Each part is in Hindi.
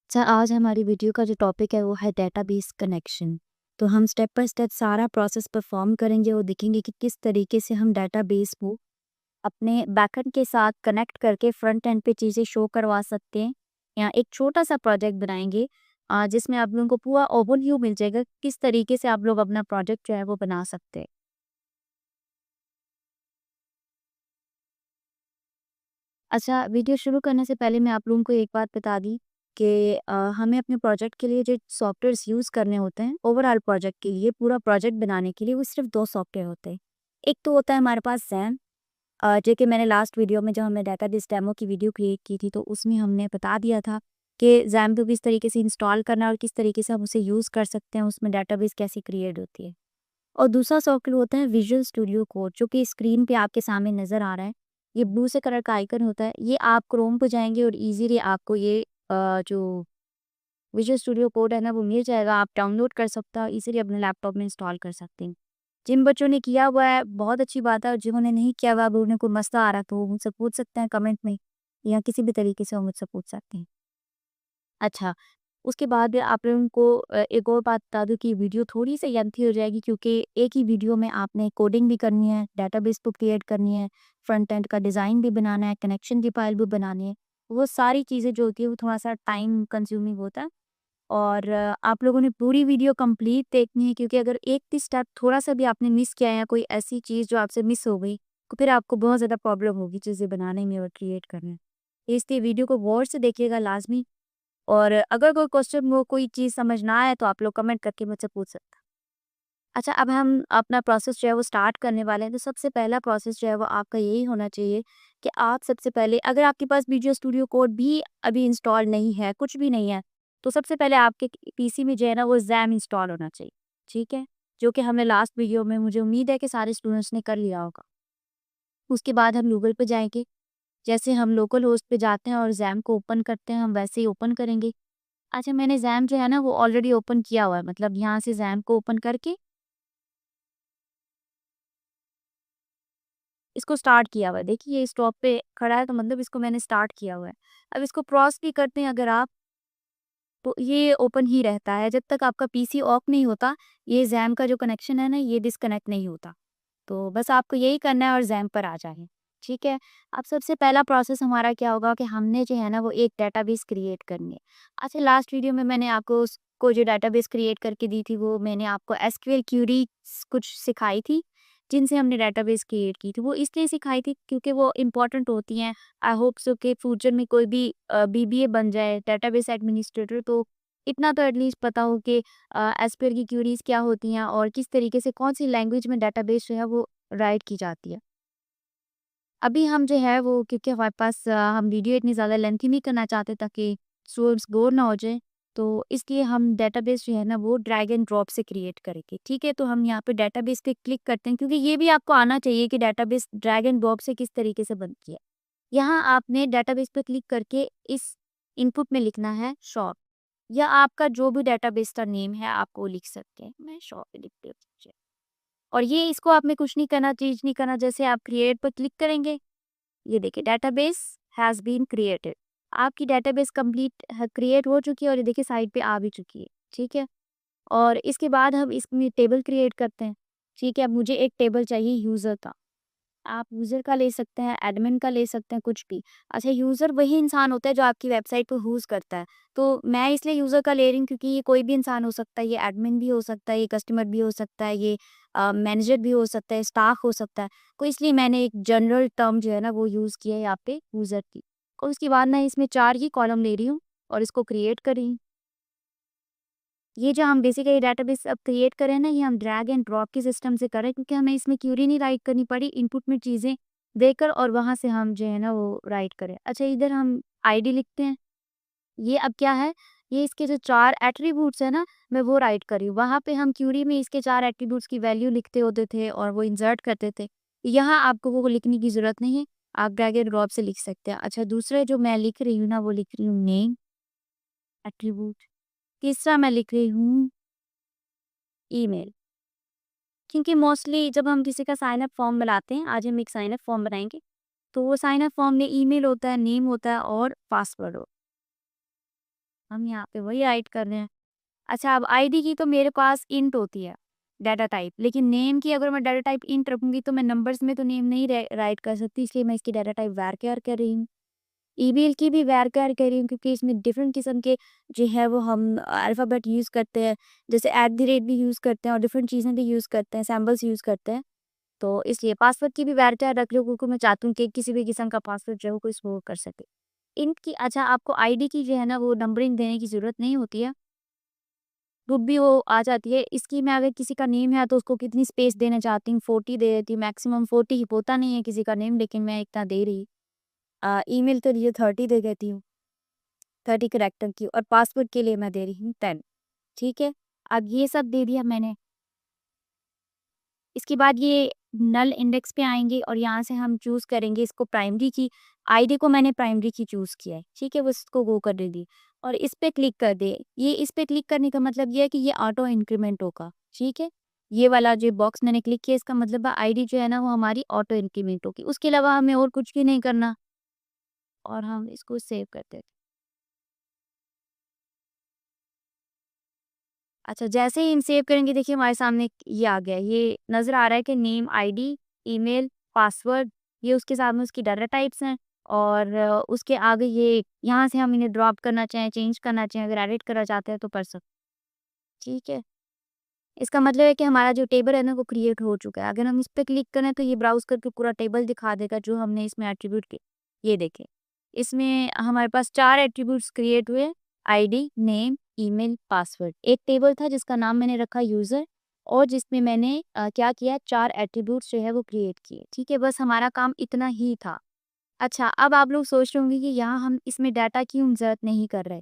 अच्छा, आज हमारी वीडियो का जो टॉपिक है वो है डेटाबेस कनेक्शन। तो हम स्टेप बाय स्टेप सारा प्रोसेस परफॉर्म करेंगे और देखेंगे कि किस तरीके से हम डेटाबेस को अपने बैकएंड के साथ कनेक्ट करके फ्रंट एंड पे चीज़ें शो करवा सकते हैं। या एक छोटा सा प्रोजेक्ट बनाएंगे जिसमें आप लोगों को पूरा ओवरव्यू मिल जाएगा कि किस तरीके से आप लोग अपना प्रोजेक्ट जो है वो बना सकते हैं। अच्छा, वीडियो शुरू करने से पहले मैं आप लोगों को एक बात बता दी कि हमें अपने प्रोजेक्ट के लिए जो सॉफ्टवेयर्स यूज़ करने होते हैं, ओवरऑल प्रोजेक्ट के लिए, पूरा प्रोजेक्ट बनाने के लिए, वो सिर्फ़ 2 सॉफ्टवेयर होते हैं। एक तो होता है हमारे पास ज़ैम, जो कि मैंने लास्ट वीडियो में जब हमने डेटाबेस डेमो की वीडियो क्रिएट की थी, तो उसमें हमने बता दिया था कि ज़ैम को किस तरीके से इंस्टॉल करना है और किस तरीके से हम उसे यूज़ कर सकते हैं, उसमें डेटाबेस कैसे क्रिएट होती है। और दूसरा सॉफ्टवेयर होता है विजुअल स्टूडियो कोड, जो कि स्क्रीन पे आपके सामने नज़र आ रहा है। ये ब्लू से कलर का आइकन होता है। ये आप क्रोम पे जाएँगे और ईज़िली आपको ये जो विजुअल स्टूडियो कोड है ना वो मिल जाएगा। आप डाउनलोड कर सकते हो, ईज़िली अपने लैपटॉप में इंस्टॉल कर सकते हैं। जिन बच्चों ने किया हुआ है बहुत अच्छी बात है, और जिन्होंने नहीं किया हुआ, अब उन्हें कोई मसला आ रहा है तो वो मुझसे पूछ सकते हैं कमेंट में, या किसी भी तरीके से वो मुझसे पूछ सकते हैं। अच्छा, उसके बाद आप लोगों को एक और बात बता दूँ कि वीडियो थोड़ी-सी लेंथी हो जाएगी, क्योंकि एक ही वीडियो में आपने कोडिंग भी करनी है, डेटाबेस को क्रिएट करनी है, फ्रंट एंड का डिज़ाइन भी बनाना है, कनेक्शन की फाइल भी बनानी है। वो सारी चीज़ें जो होती है वो थोड़ा-सा टाइम कंज्यूमिंग होता है, और आप लोगों ने पूरी वीडियो कंप्लीट देखनी है, क्योंकि अगर एक भी स्टेप थोड़ा-सा भी आपने मिस किया है या कोई ऐसी चीज़ जो आपसे मिस हो गई, तो फिर आपको बहुत ज़्यादा प्रॉब्लम होगी चीज़ें बनाने में और क्रिएट करने में। इसलिए वीडियो को गौर से देखिएगा लाज़मी। और अगर कोई क्वेश्चन वो कोई चीज़ समझ ना आए तो आप लोग कमेंट करके मुझसे पूछ सकते हैं। अच्छा, अब हम अपना प्रोसेस जो है वो स्टार्ट करने वाले हैं। तो सबसे पहला प्रोसेस जो है वो आपका यही होना चाहिए कि आप सबसे पहले, अगर आपके पास विजुअल स्टूडियो कोड भी अभी इंस्टॉल नहीं है, कुछ भी नहीं है, तो सबसे पहले आपके पीसी में जो है ना वो ज़ैम इंस्टॉल होना चाहिए, ठीक है? जो कि हमने लास्ट वीडियो में, मुझे उम्मीद है कि सारे स्टूडेंट्स ने कर लिया होगा। उसके बाद हम गूगल पे जाएँगे, जैसे हम लोकल होस्ट पे जाते हैं और ज़ैम को ओपन करते हैं, हम वैसे ही ओपन करेंगे। अच्छा, मैंने ज़ैम जो है ना वो ऑलरेडी ओपन किया हुआ है, मतलब यहाँ से ज़ैम को ओपन करके इसको स्टार्ट किया हुआ है। देखिए ये स्टॉप पे खड़ा है, तो मतलब इसको मैंने स्टार्ट किया हुआ है। अब इसको क्रॉस भी करते हैं अगर आप, तो ये ओपन ही रहता है जब तक आपका पीसी ऑफ नहीं होता। ये ज़ैम का जो कनेक्शन है ना ये डिस्कनेक्ट नहीं होता। तो बस आपको यही करना है और ज़ैम पर आ जाएँ, ठीक है? अब सबसे पहला प्रोसेस हमारा क्या होगा कि हमने जो है ना वो एक डेटाबेस क्रिएट करनी है। अच्छा, लास्ट वीडियो में मैंने आपको उसको जो डेटाबेस क्रिएट करके दी थी, वो मैंने आपको एसक्यूएल क्वेरीज़ कुछ सिखाई थी, जिनसे हमने डेटाबेस क्रिएट की थी। वो इसलिए सिखाई थी क्योंकि वो इम्पोर्टेंट होती हैं। आई होप सो कि फ्यूचर में कोई भी बीबीए बन जाए, डेटाबेस एडमिनिस्ट्रेटर, तो इतना तो एटलीस्ट पता हो कि एसक्यूएल की क्वेरीज़ क्या होती हैं और किस तरीके से कौन-सी लैंग्वेज में डेटाबेस जो है वो राइट की जाती है। अभी हम जो है वो, क्योंकि हमारे पास हम वीडियो इतनी ज़्यादा लेंथी नहीं करना चाहते ताकि स्टूडेंट्स बोर ना हो जाएँ, तो इसलिए हम डेटाबेस जो है ना वो ड्रैग एंड ड्रॉप से क्रिएट करेंगे, ठीक है? तो हम यहाँ पे डेटाबेस पे क्लिक करते हैं, क्योंकि ये भी आपको आना चाहिए कि डेटाबेस ड्रैग एंड ड्रॉप से किस तरीके से बनती है। यहाँ आपने डेटाबेस पे क्लिक करके इस इनपुट में लिखना है शॉप, या आपका जो भी डेटाबेस का नेम है आप वो लिख सकते हैं। मैं शॉप लिख देती हूँ। और ये इसको आपने कुछ नहीं करना, चेंज नहीं करना। जैसे आप क्रिएट पर क्लिक करेंगे, ये देखिए डेटाबेस हैज़ बीन क्रिएटेड। आपकी डेटाबेस कंप्लीट क्रिएट हो चुकी है और ये देखिए साइड पे आ भी चुकी है, ठीक है? और इसके बाद हम इसमें टेबल क्रिएट करते हैं, ठीक है? अब मुझे एक टेबल चाहिए यूज़र का। आप यूज़र का ले सकते हैं, एडमिन का ले सकते हैं, कुछ भी। अच्छा, यूज़र वही इंसान होता है जो आपकी वेबसाइट को यूज़ करता है। तो मैं इसलिए यूज़र का ले रही हूँ क्योंकि ये कोई भी इंसान हो सकता है, ये एडमिन भी हो सकता है, ये कस्टमर भी हो सकता है, ये मैनेजर भी हो सकता है, स्टाफ हो सकता है। तो इसलिए मैंने एक जनरल टर्म जो है ना वो यूज़ किया है यहाँ पे यूज़र की। और उसके बाद मैं इसमें 4 ही कॉलम ले रही हूँ और इसको क्रिएट कर रही हूँ। ये जो हम बेसिकली डेटाबेस अब क्रिएट करें ना, ये हम ड्रैग एंड ड्रॉप के सिस्टम से करें, क्योंकि हमें इसमें क्यूरी नहीं राइट करनी पड़ी, इनपुट में चीज़ें देकर और वहाँ से हम जो है ना वो राइट करें। अच्छा, इधर हम आईडी लिखते हैं। ये अब क्या है, ये इसके जो 4 एट्रीब्यूट्स है ना, मैं वो राइट कर रही हूँ। वहाँ पे हम क्यूरी में इसके 4 एट्रीब्यूट्स की वैल्यू लिखते होते थे और वो इंसर्ट करते थे। यहाँ आपको वो लिखने की ज़रूरत नहीं है, आप ड्रैग एंड ड्रॉप से लिख सकते हैं। अच्छा, दूसरे जो मैं लिख रही हूँ ना वो लिख रही हूँ नेम एट्रीब्यूट। तीसरा मैं लिख रही हूँ ईमेल। क्योंकि मोस्टली जब हम किसी का साइन अप फॉर्म बनाते हैं, आज हम एक साइन अप फॉर्म बनाएँगे, तो वो साइन अप फॉर्म में ईमेल होता है, नेम होता है और पासवर्ड हो। हम यहाँ पे वही राइट कर रहे हैं। अच्छा, अब आईडी की तो मेरे पास इंट होती है डाटा टाइप, लेकिन नेम की अगर मैं डाटा टाइप इंट रखूँगी तो मैं नंबर्स में तो नेम नहीं राइट कर सकती, इसलिए मैं इसकी डाटा टाइप varchar कर रही हूँ। ईमेल की भी varchar कर रही हूँ क्योंकि इसमें डिफरेंट किस्म के जो है वो हम अल्फ़ाबेट यूज़ करते हैं, जैसे @ भी यूज़ करते हैं और डिफरेंट चीज़ें भी यूज़ करते हैं, सिंबल्स यूज़ करते हैं। तो इसलिए पासवर्ड की भी varchar रख लो क्योंकि मैं चाहती हूँ कि किसी भी किस्म का पासवर्ड जो है वो कोई स्टोर कर सके। इंट की अच्छा, आपको आईडी की जो है ना वो नंबरिंग देने की ज़रूरत नहीं होती है, ग्रुप भी वो आ जाती है। इसकी मैं अगर किसी का नेम है तो उसको कितनी स्पेस देना चाहती हूँ, 40 दे देती हूँ, मैक्सिमम 40 ही होता नहीं है किसी का नेम, लेकिन मैं इतना दे रही। ईमेल के लिए 30 दे देती हूँ, 30 करैक्टर की, और पासवर्ड के लिए मैं दे रही हूँ 10। ठीक है? अब ये सब दे दिया मैंने। इसके बाद ये नल इंडेक्स पे आएँगे और यहाँ से हम चूज़ करेंगे इसको प्राइमरी की। आईडी को मैंने प्राइमरी की चूज़ किया है, ठीक है? बस इसको गो करने दी और इस पे क्लिक कर दें। ये इस पे क्लिक करने का मतलब ये है कि ये ऑटो इंक्रीमेंट होगा, ठीक है? ये वाला जो बॉक्स मैंने क्लिक किया इसका मतलब है आईडी जो है ना वो हमारी ऑटो इंक्रीमेंट होगी। उसके अलावा हमें और कुछ भी नहीं करना और हम इसको सेव कर देते हैं। अच्छा, जैसे ही हम सेव करेंगे देखिए हमारे सामने ये आ गया। ये नज़र आ रहा है कि नेम, आईडी, ईमेल, पासवर्ड, ये उसके सामने उसकी डाटा टाइप्स हैं और उसके आगे ये यहाँ से हम इन्हें ड्रॉप करना चाहें, चेंज करना चाहें, अगर एडिट करना चाहते हैं तो कर सकते हैं। ठीक है? इसका मतलब है कि हमारा जो टेबल है ना वो क्रिएट हो चुका है। अगर हम इस पे क्लिक करें तो ये ब्राउज़ करके पूरा टेबल दिखा देगा जो हमने इसमें एट्रीब्यूट किए। ये देखें, इसमें हमारे पास 4 एट्रीब्यूट्स क्रिएट हुए, आईडी, नेम, ईमेल, पासवर्ड। एक टेबल था जिसका नाम मैंने रखा यूज़र और जिसमें मैंने क्या किया 4 एट्रीब्यूट्स जो है वो क्रिएट किए। ठीक है, बस हमारा काम इतना ही था। अच्छा, अब आप लोग सोच रहे होंगे कि यहाँ हम इसमें डाटा क्यों इंसर्ट नहीं कर रहे?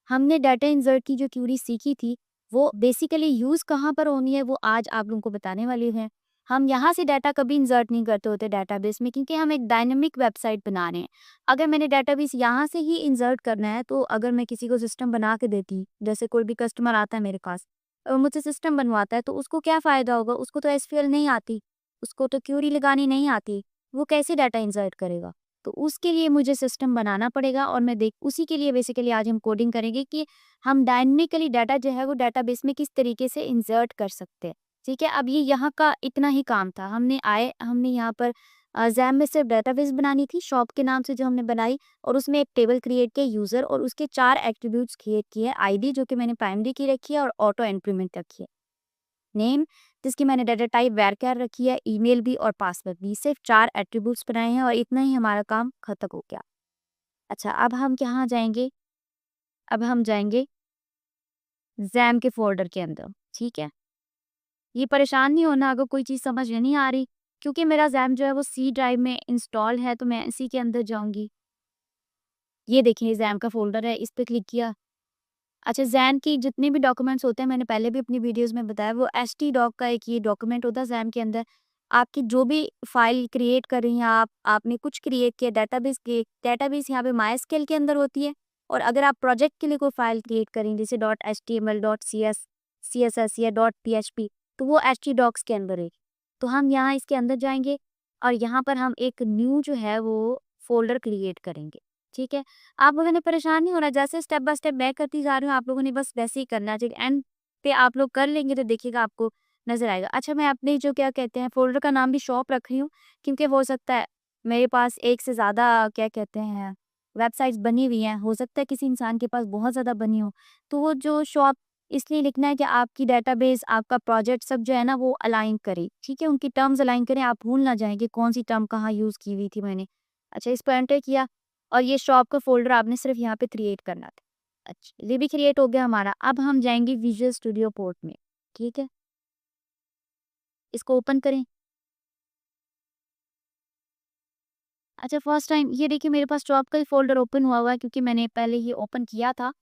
हमने डाटा इंसर्ट की जो क्यूरी सीखी थी, वो बेसिकली यूज़ कहाँ पर होनी है वो आज आप लोगों को बताने वाली हूँ। हम यहाँ से डाटा कभी इंसर्ट नहीं करते होते डेटाबेस में क्योंकि हम एक डायनामिक वेबसाइट बना रहे हैं। अगर मैंने डेटाबेस यहाँ से ही इंसर्ट करना है तो अगर मैं किसी को सिस्टम बना के देती, जैसे कोई भी कस्टमर आता है मेरे पास मुझसे सिस्टम बनवाता है तो उसको क्या फ़ायदा होगा? उसको तो एसक्यूएल नहीं आती, उसको तो क्यूरी लगानी नहीं आती, वो कैसे डाटा इंसर्ट करेगा? तो उसके लिए मुझे सिस्टम बनाना पड़ेगा और मैं देख उसी के लिए बेसिकली आज हम कोडिंग करेंगे कि हम डायनेमिकली डाटा जो है वो डाटाबेस में किस तरीके से इंसर्ट कर सकते हैं। ठीक है, अब ये यहाँ का इतना ही काम था। हमने यहाँ पर जैम में सिर्फ डाटाबेस बनानी थी शॉप के नाम से जो हमने बनाई और उसमें एक टेबल क्रिएट किया यूज़र और उसके 4 एट्रीब्यूट्स क्रिएट किए, आईडी जो कि मैंने प्राइमरी की रखी है और ऑटो इंक्रीमेंट रखी है। नेम जिसकी मैंने डाटा टाइप varchar रखी है, ईमेल भी और पासवर्ड भी। सिर्फ 4 एट्रीब्यूट्स बनाए हैं और इतना ही हमारा काम खत्म हो गया। अच्छा, अब हम कहाँ जाएँगे? अब हम जाएँगे ज़ैम के फ़ोल्डर के अंदर, ठीक है? ये परेशान नहीं होना अगर कोई चीज़ समझ में नहीं आ रही, क्योंकि मेरा ज़ैम जो है वो सी ड्राइव में इंस्टॉल है तो मैं इसी के अंदर जाऊँगी। ये देखिए ज़ैम का फ़ोल्डर है, इस पे क्लिक किया। अच्छा, ज़ैम की जितने भी डॉक्यूमेंट्स होते हैं मैंने पहले भी अपनी वीडियोज़ में बताया वो htdoc का एक ये डॉक्यूमेंट होता है ज़ैम के अंदर। आपकी जो भी फ़ाइल क्रिएट कर रही हैं आप, आपने कुछ क्रिएट किया डेटाबेस यहाँ पे माइस्क्ल के अंदर होती है और अगर आप प्रोजेक्ट के लिए कोई फ़ाइल क्रिएट करें जैसे .html, .css या .php तो वो htdocs के अंदर है। तो हम यहाँ इसके अंदर जाएँगे और यहाँ पर हम एक न्यू जो है वो फ़ोल्डर क्रिएट करेंगे, ठीक है? आप लोगों ने परेशान नहीं होना, जैसे स्टेप बाय स्टेप मैं करती जा रही हूँ, आप लोगों ने बस वैसे ही करना है। एंड पे आप लोग कर लेंगे तो देखिएगा आपको नज़र आएगा। अच्छा, मैं अपने जो क्या कहते हैं फ़ोल्डर का नाम भी शॉप रख रही हूँ क्योंकि हो सकता है मेरे पास एक से ज़्यादा क्या कहते हैं वेबसाइट्स बनी हुई हैं, हो सकता है किसी इंसान के पास बहुत ज़्यादा बनी हो। तो वो जो शॉप इसलिए लिखना है कि आपकी डेटाबेस, आपका प्रोजेक्ट सब जो है ना वो अलाइन करे, ठीक है? उनकी टर्म्स अलाइन करें, आप भूल ना जाएँ कि कौन-सी टर्म कहाँ यूज़ की हुई थी मैंने। अच्छा, इस पर एंटर किया और ये शॉप का फ़ोल्डर आपने सिर्फ़ यहाँ पे क्रिएट करना था। अच्छा, ये भी क्रिएट हो गया हमारा। अब हम जाएँगे विजुअल स्टूडियो पोर्ट में, ठीक है? इसको ओपन करें। अच्छा, फर्स्ट टाइम ये देखिए मेरे पास जॉब का ही फ़ोल्डर ओपन हुआ है क्योंकि मैंने पहले ये ओपन किया था।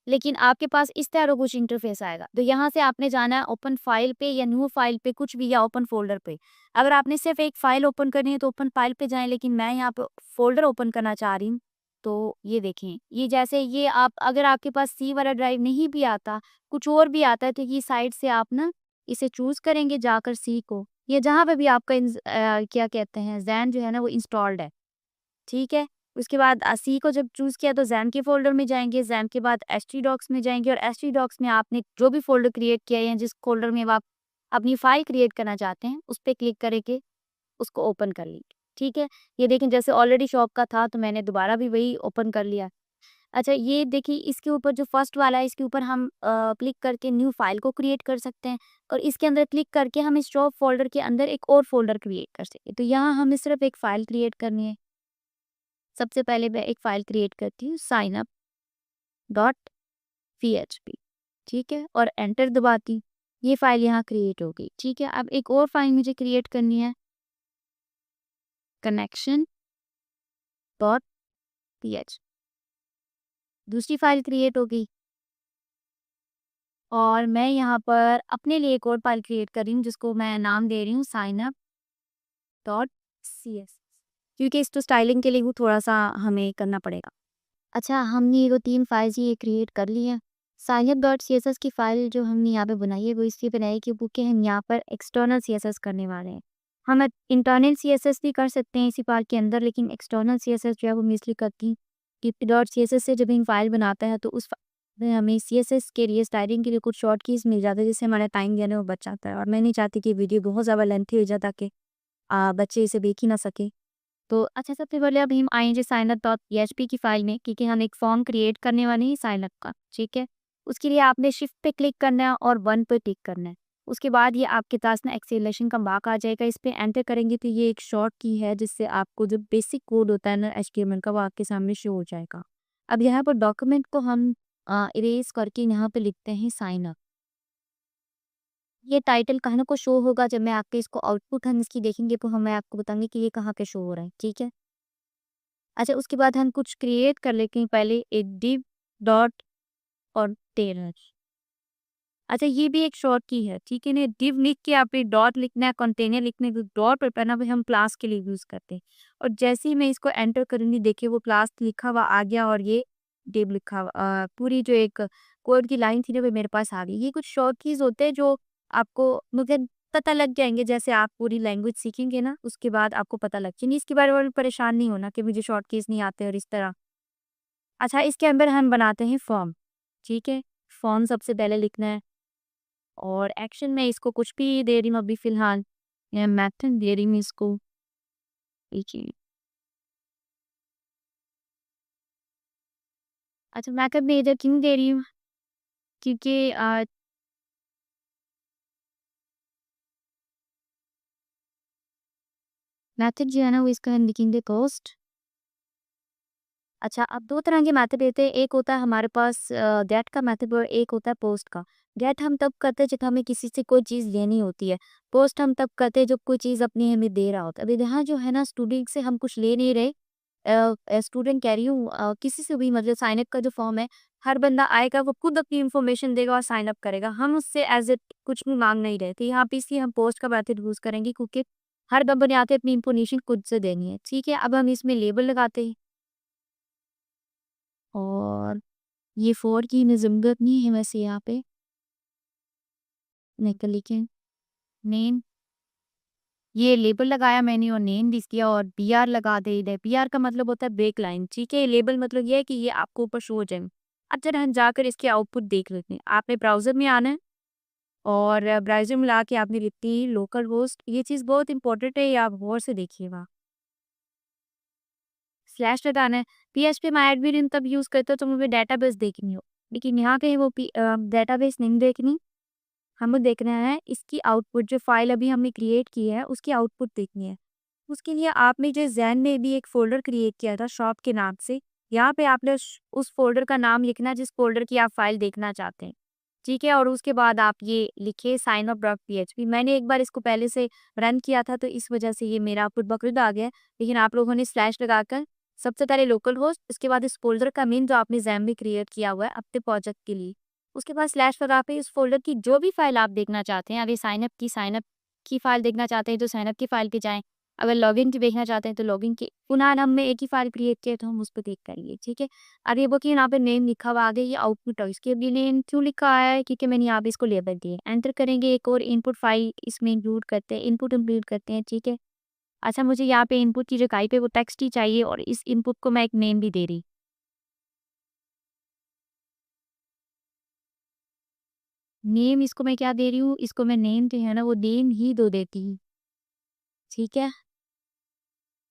लेकिन आपके पास इस तरह कुछ इंटरफ़ेस आएगा। तो यहाँ से आपने जाना है ओपन फाइल पे या न्यू फाइल पे कुछ भी या ओपन फ़ोल्डर पे। अगर आपने सिर्फ़ एक फाइल ओपन करनी है तो ओपन फाइल पे जाएँ लेकिन मैं यहाँ पे फ़ोल्डर ओपन करना चाह रही हूँ। तो ये देखें, ये जैसे ये आप अगर आपके पास सी वाला ड्राइव नहीं भी आता, कुछ और भी आता है तो ये साइड से आप ना इसे चूज़ करेंगे जाकर सी को या जहाँ पे भी आपका क्या कहते हैं ज़ैन जो है ना वो इंस्टॉल्ड है। ठीक है? उसके बाद सी को जब चूज़ किया तो ज़ैम के फ़ोल्डर में जाएँगे, ज़ैम के बाद htdocs में जाएँगे और htdocs में आपने जो भी फ़ोल्डर क्रिएट किया है या जिस फ़ोल्डर में अब आप अपनी फ़ाइल क्रिएट करना चाहते हैं, उस पे क्लिक करके उसको ओपन कर लीजिए, ठीक है? ये देखें जैसे ऑलरेडी शॉप का था तो मैंने दोबारा भी वही ओपन कर लिया। अच्छा ये देखिए इसके ऊपर जो फर्स्ट वाला है इसके ऊपर हम क्लिक करके न्यू फ़ाइल को क्रिएट कर सकते हैं और इसके अंदर क्लिक करके हम इस जॉब फ़ोल्डर के अंदर एक और फ़ोल्डर क्रिएट कर सकते हैं। तो यहाँ हमें सिर्फ़ एक फ़ाइल क्रिएट करनी है। सबसे पहले मैं एक फ़ाइल क्रिएट करती हूँ signup.php, ठीक है? और एंटर दबाती हूँ। ये फ़ाइल यहाँ क्रिएट हो गई, ठीक है? अब एक और फ़ाइल मुझे क्रिएट करनी है connection.php, दूसरी फ़ाइल क्रिएट हो गई और मैं यहाँ पर अपने लिए एक और फ़ाइल क्रिएट कर रही हूँ जिसको मैं नाम दे रही हूँ signup.css, क्योंकि इस तो स्टाइलिंग के लिए वो थोड़ा-सा हमें करना पड़ेगा। अच्छा हमने ये 3 फाइल्स ये क्रिएट कर ली हैं। signup.css की फ़ाइल जो हमने यहाँ पे बनाई है वो इसलिए बनाई है क्योंकि हम यहाँ पर एक्सटर्नल सीएसएस करने वाले हैं। हम इंटरनल सीएसएस भी कर सकते हैं इसी फाइल के अंदर, लेकिन एक्सटर्नल सीएसएस जो है वो मैं इसलिए करती हूँ कि .css से जब हम फाइल बनाता है तो उस में हमें सीएसएस के लिए स्टाइलिंग के लिए कुछ शॉर्ट कीज़ मिल जाता है जिससे हमारा टाइम जो है ना वो बच जाता है और मैं नहीं चाहती कि वीडियो बहुत ज़्यादा लेंथी हो जाए ताकि बच्चे इसे देख ही ना सकें। तो अच्छा सबसे पहले अब हम आएँगे signup.php की फ़ाइल में क्योंकि हम एक फॉर्म क्रिएट करने वाले हैं साइनअप का, ठीक है? उसके लिए आपने शिफ्ट पे क्लिक करना है और 1 पे टिक करना है। उसके बाद ये आपके पास ना एक्सेलेरेशन का मार्क आ जाएगा, इस पे एंटर करेंगे तो ये एक शॉर्ट की है जिससे आपको जो बेसिक कोड होता है ना एचटीएमएल का वो आपके सामने शो हो जाएगा। अब यहाँ पर डॉक्यूमेंट को हम इरेज़ करके यहाँ पे लिखते हैं साइन अप। ये टाइटल कहाँ को शो होगा जब मैं आपके इसको आउटपुट हम इसकी देखेंगे तो मैं आपको बताऊँगी कि ये कहाँ पे शो हो रहा है, ठीक है? अच्छा उसके बाद हम कुछ क्रिएट कर लेते हैं पहले एक div डॉट और टेलर। अच्छा ये भी एक शॉर्ट की है, ठीक है ना? div लिख के आप एक डॉट लिखना है, कंटेनर लिखने को डॉट पर पहना भी हम क्लास के लिए यूज़ करते हैं। और जैसे ही मैं इसको एंटर करूँगी देखिए वो क्लास लिखा हुआ आ गया और ये div लिखा हुआ पूरी जो एक कोड की लाइन थी ना वो मेरे पास आ गई। ये कुछ शॉर्ट कीज़ होते हैं जो आपको मुझे पता लग जाएँगे जैसे आप पूरी लैंग्वेज सीखेंगे ना उसके बाद आपको पता लग जाएँगे। इसके बारे में परेशान नहीं होना कि मुझे शॉर्ट कीज़ नहीं आते और इस तरह। अच्छा इसके अंदर हम बनाते हैं फॉर्म, ठीक है? फॉर्म सबसे पहले लिखना है और एक्शन में इसको कुछ भी दे रही हूँ अभी फ़िलहाल या मेथड दे रही हूँ इसको, देखिए। अच्छा मेथड में इधर क्यों दे रही हूँ? क्योंकि मेथड जो है ना वो इसका हम लिखेंगे पोस्ट। अच्छा, अब 2 तरह के मेथड होते हैं, एक होता है हमारे पास गेट का मेथड और एक होता है पोस्ट का। गेट हम तब करते हैं जब हमें किसी से कोई चीज़ लेनी होती है। पोस्ट हम तब करते हैं जब कोई चीज़ अपनी हमें दे रहा होता है। अभी यहाँ जो है ना स्टूडेंट से हम कुछ ले नहीं रहे, स्टूडेंट कह रही हूँ, किसी से भी मतलब साइन अप का जो फॉर्म है, हर बंदा आएगा वो खुद अपनी इन्फॉर्मेशन देगा और साइन अप करेगा। हम उससे एज़ इट कुछ भी माँग नहीं रहे। तो यहाँ पे इसलिए हम पोस्ट का मेथड यूज़ करेंगे क्योंकि हर बंदे आते अपनी इन्फॉर्मेशन खुद से देनी है। ठीक है, अब हम इसमें लेबल लगाते हैं। और ये 4 की हमें ज़रूरत नहीं है वैसे यहाँ पे। निकल लिखें नेम, ये लेबल लगाया मैंने और नेम लिख दिया और बीआर लगा दे इधर। बीआर का मतलब होता है ब्रेक लाइन, ठीक है? लेबल मतलब ये है कि ये आपको ऊपर शो हो जाए। अब जरा हम जाकर इसके आउटपुट देख लेते हैं। आपने ब्राउज़र में आना है और ब्राउज़र में ला के आपने लिखती है लोकल होस्ट। ये चीज़ बहुत इंपॉर्टेंट है, ये आप गौर से देखिएगा। स्लैश लगाना है। पीएचपी में एडमिन तब यूज़ करते हो तो मुझे डेटाबेस देखनी हो, लेकिन यहाँ कहीं वो डेटाबेस नहीं देखनी। हमें देखना है इसकी आउटपुट, जो फाइल अभी हमने क्रिएट की है उसकी आउटपुट देखनी है। उसके लिए आपने जो ज़ैन में भी एक फ़ोल्डर क्रिएट किया था शॉप के नाम से, यहाँ पे आपने उस फ़ोल्डर का नाम लिखना है जिस फ़ोल्डर की आप फाइल देखना चाहते हैं। ठीक है? और उसके बाद आप ये लिखिए साइन अप डॉट पीएचपी। मैंने एक बार इसको पहले से रन किया था तो इस वजह से ये मेरा आउटपुट बकरीद आ गया है। लेकिन आप लोगों ने स्लैश लगाकर सबसे पहले लोकल होस्ट, उसके बाद इस फ़ोल्डर का नेम जो आपने ज़ैम में क्रिएट किया हुआ है अपने प्रोजेक्ट के लिए। उसके बाद स्लैश लगा के इस फ़ोल्डर की जो भी फाइल आप देखना चाहते हैं, अभी साइन अप की फाइल देखना चाहते हैं तो साइन अप की फाइल पे जाएँ। अगर लॉगिन की देखना चाहते हैं तो लॉगिन की पुनः हमने एक ही फाइल क्रिएट किया तो हम उस पे क्लिक करेंगे, ठीक है? अब ये देखिए यहाँ पे नेम लिखा हुआ आगे, ये आउटपुट है। इसके लिए नेम क्यों लिखा है क्योंकि मैंने यहाँ पे इसको लेबल दिए। एंटर करेंगे, एक और इनपुट फाइल इसमें इंक्लूड करते हैं, इनपुट इंक्लूड करते हैं, ठीक है? अच्छा, मुझे यहाँ पे इनपुट की जगह पे वो टेक्स्ट ही चाहिए और इस इनपुट को मैं एक नेम भी दे रही। नेम इसको मैं क्या दे रही हूँ, इसको मैं नेम जो है ना वो नेम ही दो देती हूँ, ठीक है?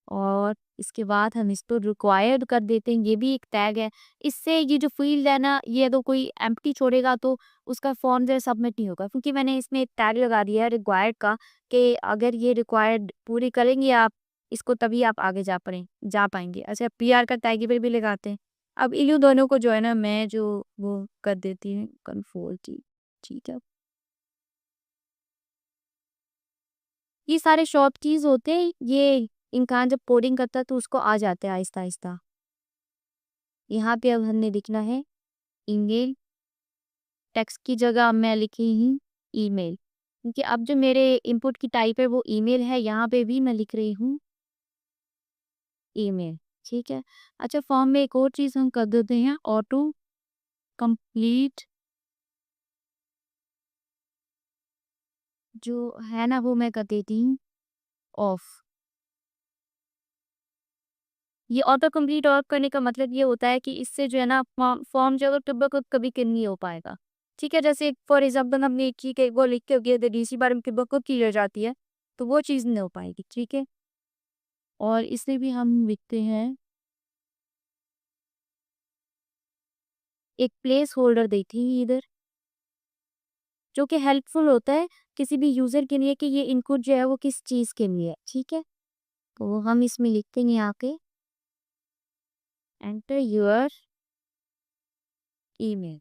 और इसके बाद हम इसको रिक्वायर्ड कर देते हैं, ये भी एक टैग है। इससे ये जो फ़ील्ड है ना, ये तो कोई एम्प्टी छोड़ेगा तो उसका फॉर्म जो है सबमिट नहीं होगा, क्योंकि मैंने इसमें एक टैग लगा दिया है रिक्वायर्ड का कि अगर ये रिक्वायर्ड पूरी करेंगे आप इसको तभी आप आगे जा पाएँगे। अच्छा, पीआर का टैग ये पे भी लगाते हैं। अब इन्हीं दोनों को जो है ना मैं जो वो कर देती हूँ कंट्रोल T, ठीक है? ये सारे शॉर्ट कीज़ होते हैं, ये इनका जब कोडिंग करता है तो उसको आ जाता है आहिस्ता-आहिस्ता। यहाँ पे अब हमने लिखना है ईमेल, टेक्स्ट की जगह अब मैं लिखी हूँ ईमेल, क्योंकि अब जो मेरे इनपुट की टाइप है वो ईमेल है, यहाँ पे भी मैं लिख रही हूँ ईमेल, ठीक है। अच्छा, फॉर्म में एक और चीज़ हम कर देते हैं ऑटो कंप्लीट, जो है ना वो मैं कर देती हूँ ऑफ। ये ऑटो कंप्लीट ऑफ करने का मतलब ये होता है कि इससे जो है ना फॉर्म जो है वो कभी नहीं हो पाएगा। ठीक है, जैसे फॉर एग्जांपल हमने एक चीज़ वो लिख के गए थे दूसरी बार में कब क्लियर जाती है, तो वो चीज़ नहीं हो पाएगी, ठीक है। और इसमें भी हम लिखते हैं एक प्लेस होल्डर देती है इधर, जो कि हेल्पफुल होता है किसी भी यूजर के लिए कि ये इनपुट जो है वो किस चीज़ के लिए है, ठीक है। तो हम इसमें लिखते हैं आके एंटर योर ईमेल,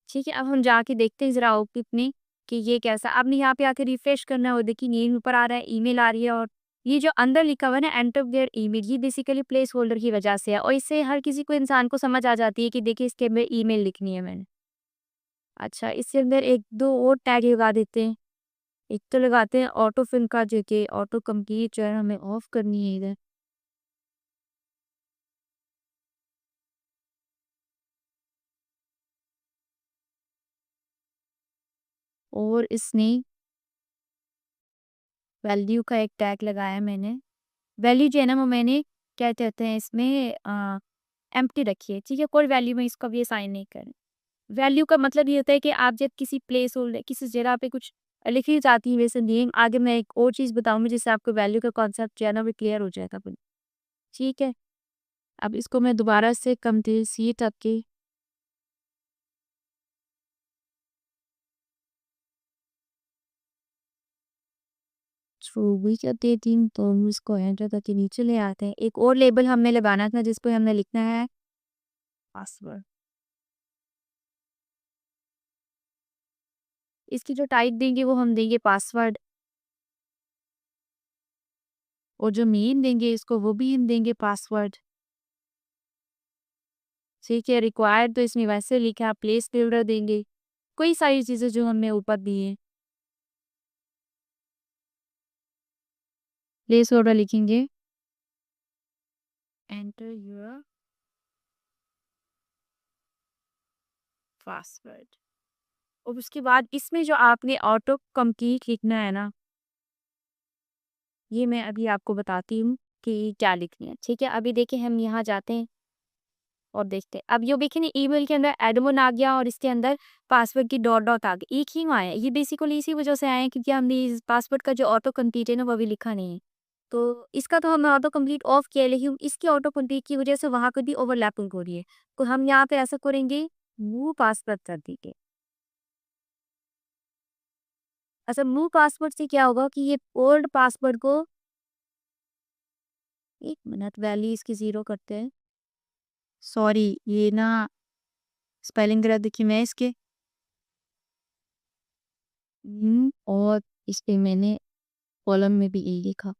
ठीक है। अब हम जाके देखते हैं ज़रा आउटपुट में कि ये कैसा। आपने यहाँ पे आके रिफ्रेश करना है और देखिए नेम ऊपर आ रहा है, ईमेल आ रही है और ये जो अंदर लिखा हुआ है ना एंटर देयर ईमेल, ये बेसिकली प्लेस होल्डर की वजह से है और इससे हर किसी को इंसान को समझ आ जाती है कि देखिए इसके अंदर ईमेल लिखनी है मैंने। अच्छा, इसके अंदर 1-2 और टैग लगा देते हैं। एक तो लगाते हैं ऑटो फिल का जो कि ऑटो कंप्लीट जो है हमें ऑफ करनी है इधर। और इसमें वैल्यू का एक टैग लगाया मैंने। वैल्यू जो है ना वो मैंने क्या कहते हैं इसमें एम्प्टी रखी है, ठीक है, कोई वैल्यू में इसको भी असाइन नहीं करें। वैल्यू का मतलब ये होता है कि आप जब किसी प्लेस होल्डर किसी जगह पे कुछ लिखी जाती है वैसे नेम, आगे मैं एक और चीज़ बताऊँगी जिससे आपको वैल्यू का कॉन्सेप्ट जो है ना वो क्लियर हो जाएगा फिर, ठीक है। अब इसको मैं दोबारा से कंप्लीट आपके थ्रू भी कर देती हूँ, तो हम इसको एंटर करके नीचे ले आते हैं। एक और लेबल हमें लगाना था जिस पे हमने लिखना है पासवर्ड। इसकी जो टाइप देंगे वो हम देंगे पासवर्ड और जो मेन देंगे इसको वो भी हम देंगे पासवर्ड, ठीक है। रिक्वायर्ड तो इसमें वैसे लिखा है, प्लेस होल्डर देंगे, कई सारी चीज़ें जो हमने ऊपर दी हैं। प्लेस होल्डर लिखेंगे एंटर योर पासवर्ड और उसके बाद इसमें जो आपने ऑटो कंप्लीट लिखना है ना, ये मैं अभी आपको बताती हूँ कि क्या लिखनी है, ठीक है। अभी देखिए हम यहाँ जाते हैं और देखते हैं। अब ये देखिए ना ईमेल के अंदर एडमिन आ गया और इसके अंदर पासवर्ड की डॉट डॉट आ गई, एक ही आया है। ये बेसिकली इसी वजह से आए हैं क्योंकि हमने इस पासवर्ड का जो ऑटो कंप्लीट है ना वो अभी लिखा नहीं है। तो इसका तो हमने ऑटो कंप्लीट ऑफ किया है, लेकिन इसकी ऑटो कंप्लीट की वजह से वहाँ पर भी ओवरलैपिंग हो रही है। तो हम यहाँ पे ऐसा करेंगे, मूव पासवर्ड कर देंगे। अच्छा, मूव पासवर्ड से क्या होगा कि ये ओल्ड पासवर्ड को, एक मिनट वैल्यू इसकी ज़ीरो करते हैं। सॉरी, ये ना स्पेलिंग गलत देखी मैं इसके। और इस पे मैंने कॉलम में भी ए लिखा।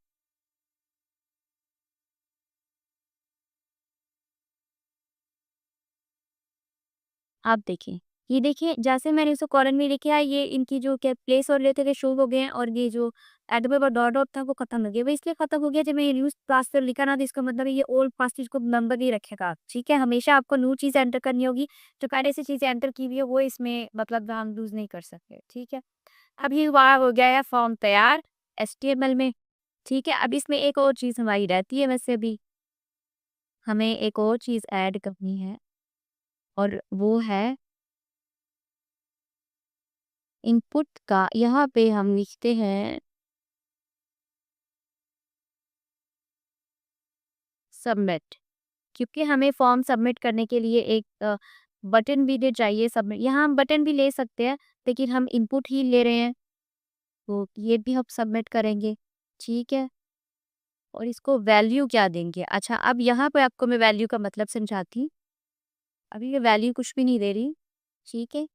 आप देखें, ये देखिए जैसे मैंने इसको कॉलम में लिखा है, ये इनकी जो क्या प्लेस और लेते थे शुरू हो गए हैं और ये जो एडवर्ब और डॉट डॉट था वो खत्म हो गया। वो इसलिए खत्म हो गया जब मैं न्यूज़ पासवर्ड लिखा ना, तो इसका मतलब है ये ओल्ड पासवर्ड को नंबर नहीं रखेगा, ठीक है। हमेशा आपको न्यू चीज़ एंटर करनी होगी, जो पहले से चीज़ें एंटर की हुई है वो इसमें मतलब हम यूज़ नहीं कर सकते, ठीक है। अब ये हुआ हो गया है फॉर्म तैयार एचटीएमएल में। ठीक है, अब इसमें एक और चीज़ हमारी रहती है वैसे भी, हमें एक और चीज़ ऐड करनी है और वो है इनपुट का यहाँ पे हम लिखते हैं सबमिट, क्योंकि हमें फॉर्म सबमिट करने के लिए एक बटन भी दे चाहिए सबमिट, यहाँ हम बटन भी ले सकते हैं, लेकिन हम इनपुट ही ले रहे हैं, तो ये भी हम सबमिट करेंगे, ठीक है? और इसको वैल्यू क्या देंगे? अच्छा, अब यहाँ पे आपको मैं वैल्यू का मतलब समझाती हूँ। अभी ये वैल्यू कुछ भी नहीं दे रही, ठीक है?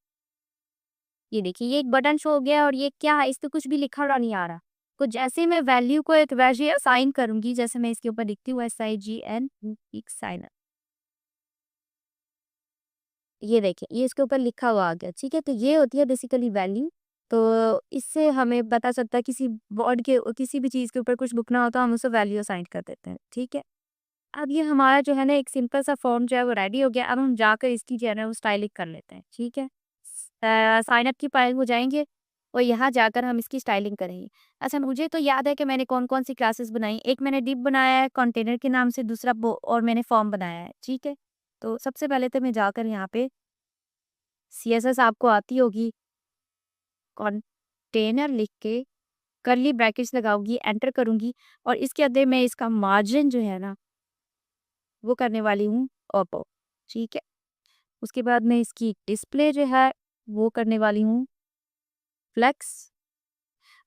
ये देखिए, ये एक बटन शो हो गया और ये क्या है, इस पे कुछ भी लिखा हुआ नहीं आ रहा। तो जैसे ही मैं वैल्यू को एक वैल्यू असाइन करूँगी, जैसे मैं इसके ऊपर लिखती हूँ SIGN एक साइन अप। ये देखिए, ये इसके ऊपर लिखा हुआ आ गया, ठीक है? तो ये होती है बेसिकली वैल्यू। तो इससे हमें पता चलता है किसी वर्ड के किसी भी चीज़ के ऊपर कुछ लिखना हो तो हम उसे वैल्यू असाइन कर देते हैं, ठीक है? अब ये हमारा जो है ना एक सिंपल सा फॉर्म जो है वो रेडी हो गया। अब हम जाकर इसकी जो है ना वो स्टाइलिंग कर लेते हैं, ठीक है? साइन अप की फाइल में जाएँगे और यहाँ जाकर हम इसकी स्टाइलिंग करेंगे। अच्छा, मुझे तो याद है कि मैंने कौन-कौन सी क्लासेस बनाई। एक मैंने डिप बनाया है कंटेनर के नाम से, दूसरा बो और मैंने फॉर्म बनाया है, ठीक है? तो सबसे पहले तो मैं जाकर यहाँ पे CSS आपको आती होगी, कंटेनर लिख के कर्ली ब्रैकेट्स लगाऊँगी, एंटर करूँगी और इसके अंदर मैं इसका मार्जिन जो है ना वो करने वाली हूँ ओप्पो, ठीक है? उसके बाद मैं इसकी डिस्प्ले जो है वो करने वाली हूँ फ्लेक्स।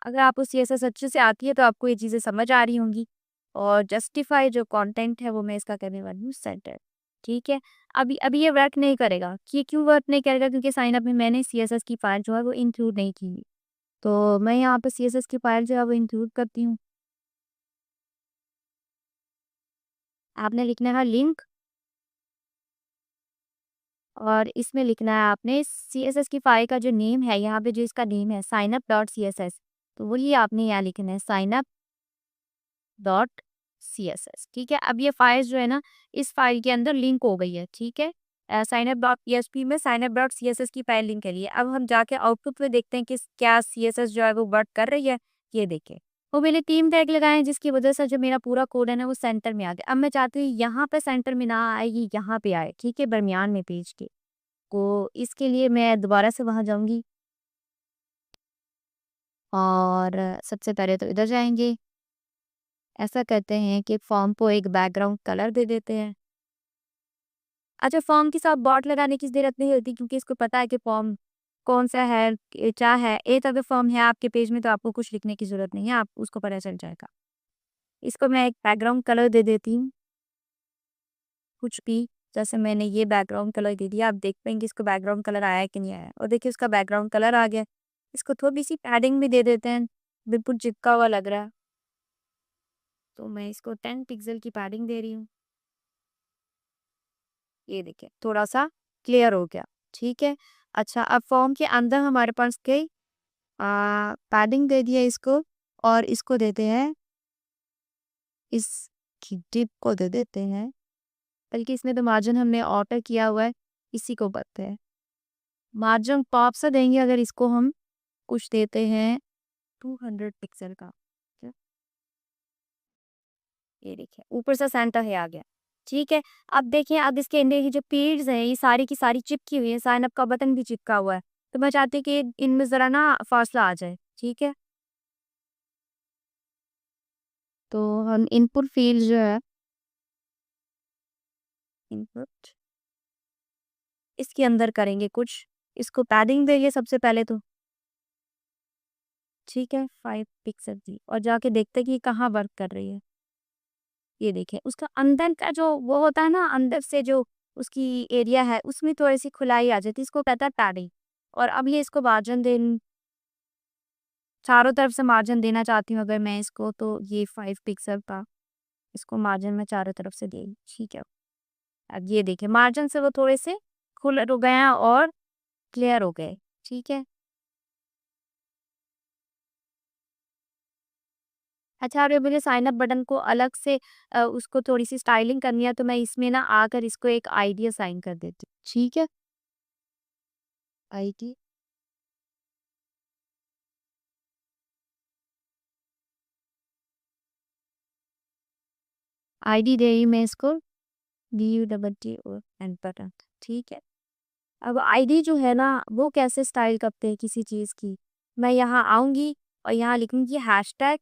अगर आपको CSS अच्छे से आती है तो आपको ये चीज़ें समझ आ रही होंगी। और जस्टिफाई जो कंटेंट है वो मैं इसका करने वाली हूँ सेंटर, ठीक है? अभी अभी ये वर्क नहीं करेगा। ये क्यों वर्क नहीं करेगा? क्योंकि साइन अप में मैंने CSS की फाइल जो है वो इंक्लूड नहीं की हुई। तो मैं यहाँ पे CSS की फाइल जो है वो इंक्लूड करती हूँ। आपने लिखना है लिंक और इसमें लिखना है आपने CSS की फाइल का जो नेम है, यहाँ पे जो इसका नेम है साइन अप डॉट CSS, तो वही आपने यहाँ लिखना है साइन अप डॉट CSS, ठीक है? अब ये फाइल जो है ना इस फाइल के अंदर लिंक हो गई है, ठीक है? साइन अप डॉट PHP में साइन अप डॉट CSS की फाइल लिंक करी है। अब हम जाके आउटपुट में देखते हैं कि क्या CSS जो है वो वर्क कर रही है, ये देखें। वो मैंने 3 टैग लगाए हैं जिसकी वजह से जो मेरा पूरा कोड है ना वो सेंटर में आ गया। अब मैं चाहती हूँ यहाँ पे सेंटर में ना आए, ये यहाँ पे आए, ठीक है? दरमियान में पेज के। तो इसके लिए मैं दोबारा से वहाँ जाऊँगी और सबसे पहले तो इधर जाएँगे। ऐसा करते हैं कि फॉर्म को एक बैकग्राउंड कलर दे देते हैं। अच्छा, फॉर्म के साथ डॉट लगाने की ज़रूरत नहीं होती क्योंकि इसको पता है कि फॉर्म कौन-सा है, क्या है। एक अगर फॉर्म है आपके पेज में तो आपको कुछ लिखने की ज़रूरत नहीं है, आप उसको पता चल जाएगा। इसको मैं एक बैकग्राउंड कलर दे देती हूँ, कुछ भी। जैसे मैंने ये बैकग्राउंड कलर दे दिया, आप देख पाएँगे इसको बैकग्राउंड कलर आया है कि नहीं आया। और देखिए उसका बैकग्राउंड कलर आ गया। इसको थोड़ी-सी पैडिंग भी दे देते हैं, बिल्कुल चिपका हुआ लग रहा है। तो मैं इसको 10 पिक्सल की पैडिंग दे रही हूँ। ये देखिए, थोड़ा-सा क्लियर हो गया, ठीक है? अच्छा, अब फॉर्म के अंदर हमारे पास गई पैडिंग दे दिया इसको और इसको देते हैं, इसकी डिप को दे देते हैं, बल्कि इसमें तो मार्जिन हमने ऑल्टर किया हुआ है, इसी को करते हैं। मार्जिन टॉप से देंगे अगर इसको हम कुछ देते हैं 200 पिक्सल का। ठीक है? ये देखिए, ऊपर से सेंटर है आ गया, ठीक है? अब देखिए, अब इसके अंदर ये जो पेड्स हैं, ये सारी की सारी चिपकी हुई है, साइन अप का बटन भी चिपका हुआ है। तो मैं चाहती हूँ कि इनमें ज़रा ना फासला आ जाए, ठीक है? तो हम इनपुट फ़ील्ड जो है, इनपुट इसके अंदर करेंगे कुछ, इसको पैडिंग देंगे सबसे पहले तो, ठीक है? 5 पिक्सल की और जाके देखते हैं कि ये कहाँ वर्क कर रही है। ये देखिए, उसका अंदर का जो वो होता है ना, अंदर से जो उसकी एरिया है, उसमें थोड़ी-सी खुलाई आ जाती है, इसको कहता है पैडिंग। और अब ये इसको मार्जिन चारों तरफ से मार्जिन देना चाहती हूँ अगर मैं इसको, तो ये 5 पिक्सल का इसको मार्जिन मैं चारों तरफ से दें, ठीक है। अब ये देखिए, मार्जिन से वो थोड़े से खुल हो गए हैं और क्लियर हो गए, ठीक है। अच्छा, अगर मुझे साइन अप बटन को अलग से उसको थोड़ी-सी स्टाइलिंग करनी है तो मैं इसमें ना आकर इसको एक आईडी असाइन कर देती हूँ, ठीक है। आईडी आईडी दे रही मैं इसको, DUTTO एंड बटन, ठीक है। अब आईडी जो है ना वो कैसे स्टाइल करते हैं किसी चीज़ की, मैं यहाँ आऊँगी और यहाँ लिखूँगी हैशटैग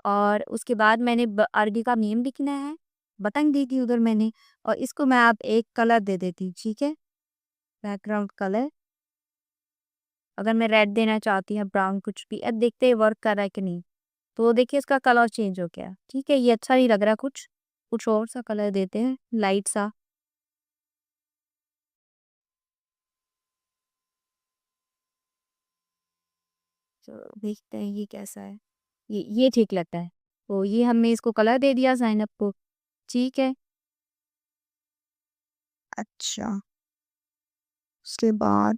और उसके बाद मैंने आईडी का नेम लिखना है, बटन दी थी उधर मैंने, और इसको मैं अब एक कलर दे देती हूँ, ठीक है, बैकग्राउंड कलर। अगर मैं रेड देना चाहती हूँ, ब्राउन, कुछ भी, अब देखते हैं वर्क कर रहा है कि नहीं। तो देखिए इसका कलर चेंज हो गया, ठीक है, ये अच्छा नहीं लग रहा, कुछ और सा कलर देते हैं, लाइट सा। तो देखते हैं ये कैसा है, ये ठीक लगता है। तो ये हमने इसको कलर दे दिया साइन अप को, ठीक है। अच्छा, उसके बाद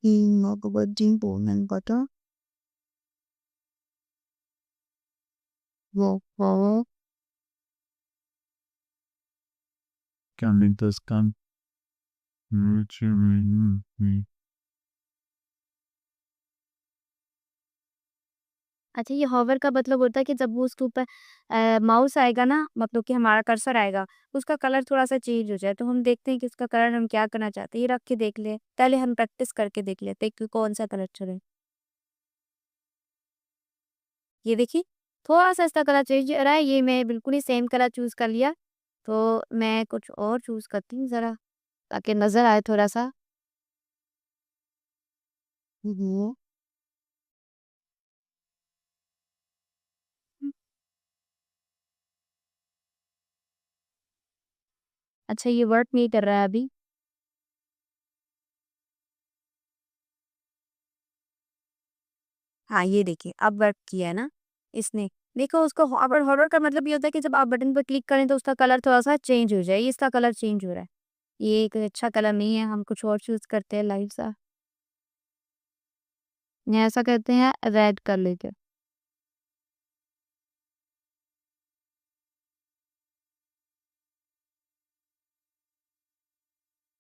Magabadin Bowman Butter, Roll Ganlintaskan, अच्छा, ये हॉवर का मतलब होता है कि जब वो उसके ऊपर माउस आएगा ना, मतलब कि हमारा कर्सर आएगा, उसका कलर थोड़ा-सा चेंज हो जाए। तो हम देखते हैं कि उसका कलर हम क्या करना चाहते हैं, ये रख के देख लें। पहले हम प्रैक्टिस करके देख लेते हैं कि कौन-सा कलर चले। ये देखिए, थोड़ा-सा इसका कलर चेंज हो रहा है, ये मैं बिल्कुल ही सेम कलर चूज़ कर लिया। तो मैं कुछ और चूज़ करती हूँ ज़रा, ताकि नज़र आए थोड़ा-सा। Bull, अच्छा, ये वर्क नहीं कर रहा है अभी। हाँ, ये देखिए, अब वर्क किया है ना इसने। देखो उसको हॉवर हॉवर का मतलब ये होता है कि जब आप बटन पर क्लिक करें तो उसका कलर थोड़ा-सा चेंज हो जाए, ये इसका कलर चेंज हो रहा है। ये एक अच्छा कलर नहीं है, हम कुछ और चूज़ करते हैं लाइट सा। या ऐसा करते हैं, रेड कर लेते हैं,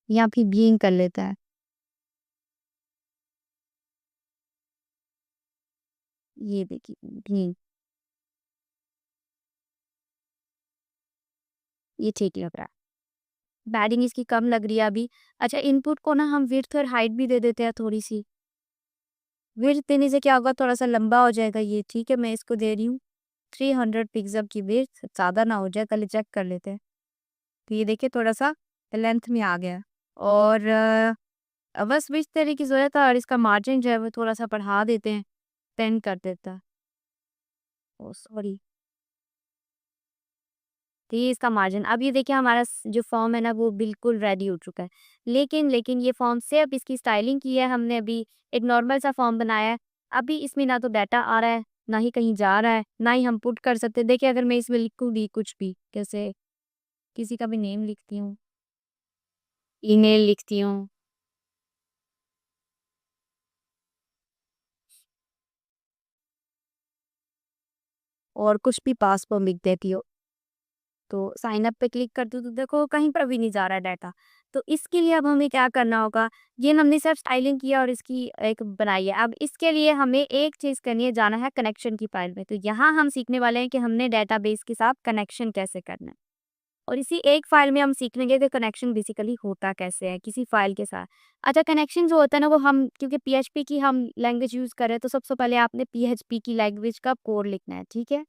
या फिर ग्रीन कर लेते हैं। ये देखिए ग्रीन, ये ठीक लग रहा है। पैडिंग इसकी कम लग रही है अभी। अच्छा, इनपुट को ना हम विड्थ और हाइट भी दे देते हैं थोड़ी-सी। विड्थ देने से क्या होगा, थोड़ा-सा लंबा हो जाएगा ये, ठीक है। मैं इसको दे रही हूँ 300 पिक्सल की विड्थ, ज़्यादा ना हो जाए, पहले चेक कर लेते हैं। तो ये देखिए थोड़ा-सा लेंथ में आ गया। और बस विड्थ देने की ज़रूरत है, और इसका मार्जिन जो है वो थोड़ा-सा बढ़ा देते हैं, 10 कर देता है। ओह सॉरी, तो ये इसका मार्जिन। अब ये देखिए हमारा जो फॉर्म है ना वो बिल्कुल रेडी हो चुका है। लेकिन ये फॉर्म से अब इसकी स्टाइलिंग की है हमने, अभी एक नॉर्मल सा फॉर्म बनाया है। अभी इसमें ना तो डाटा आ रहा है, ना ही कहीं जा रहा है, ना ही हम पुट कर सकते हैं। देखिए अगर मैं इसमें लिखूँ भी कुछ भी, जैसे किसी का भी नेम लिखती हूँ, ईमेल लिखती हूँ, और कुछ भी पासवर्ड लिख देती हूँ। तो साइन अप पे क्लिक करती हूँ तो देखो कहीं पर भी नहीं जा रहा है डाटा। तो इसके लिए अब हमें क्या करना होगा, ये हमने सिर्फ स्टाइलिंग किया और इसकी एक बनाई है। अब इसके लिए हमें एक चीज़ करनी है, जाना है कनेक्शन की फाइल में। तो यहाँ हम सीखने वाले हैं कि हमने डेटाबेस के साथ कनेक्शन कैसे करना है। और इसी एक फाइल में हम सीख लेंगे कि कनेक्शन बेसिकली होता कैसे है किसी फाइल के साथ। अच्छा, कनेक्शन जो होता है ना वो हम, क्योंकि पीएचपी की हम लैंग्वेज यूज़ कर रहे हैं, तो सबसे पहले आपने पीएचपी की लैंग्वेज का कोड लिखना है, ठीक है?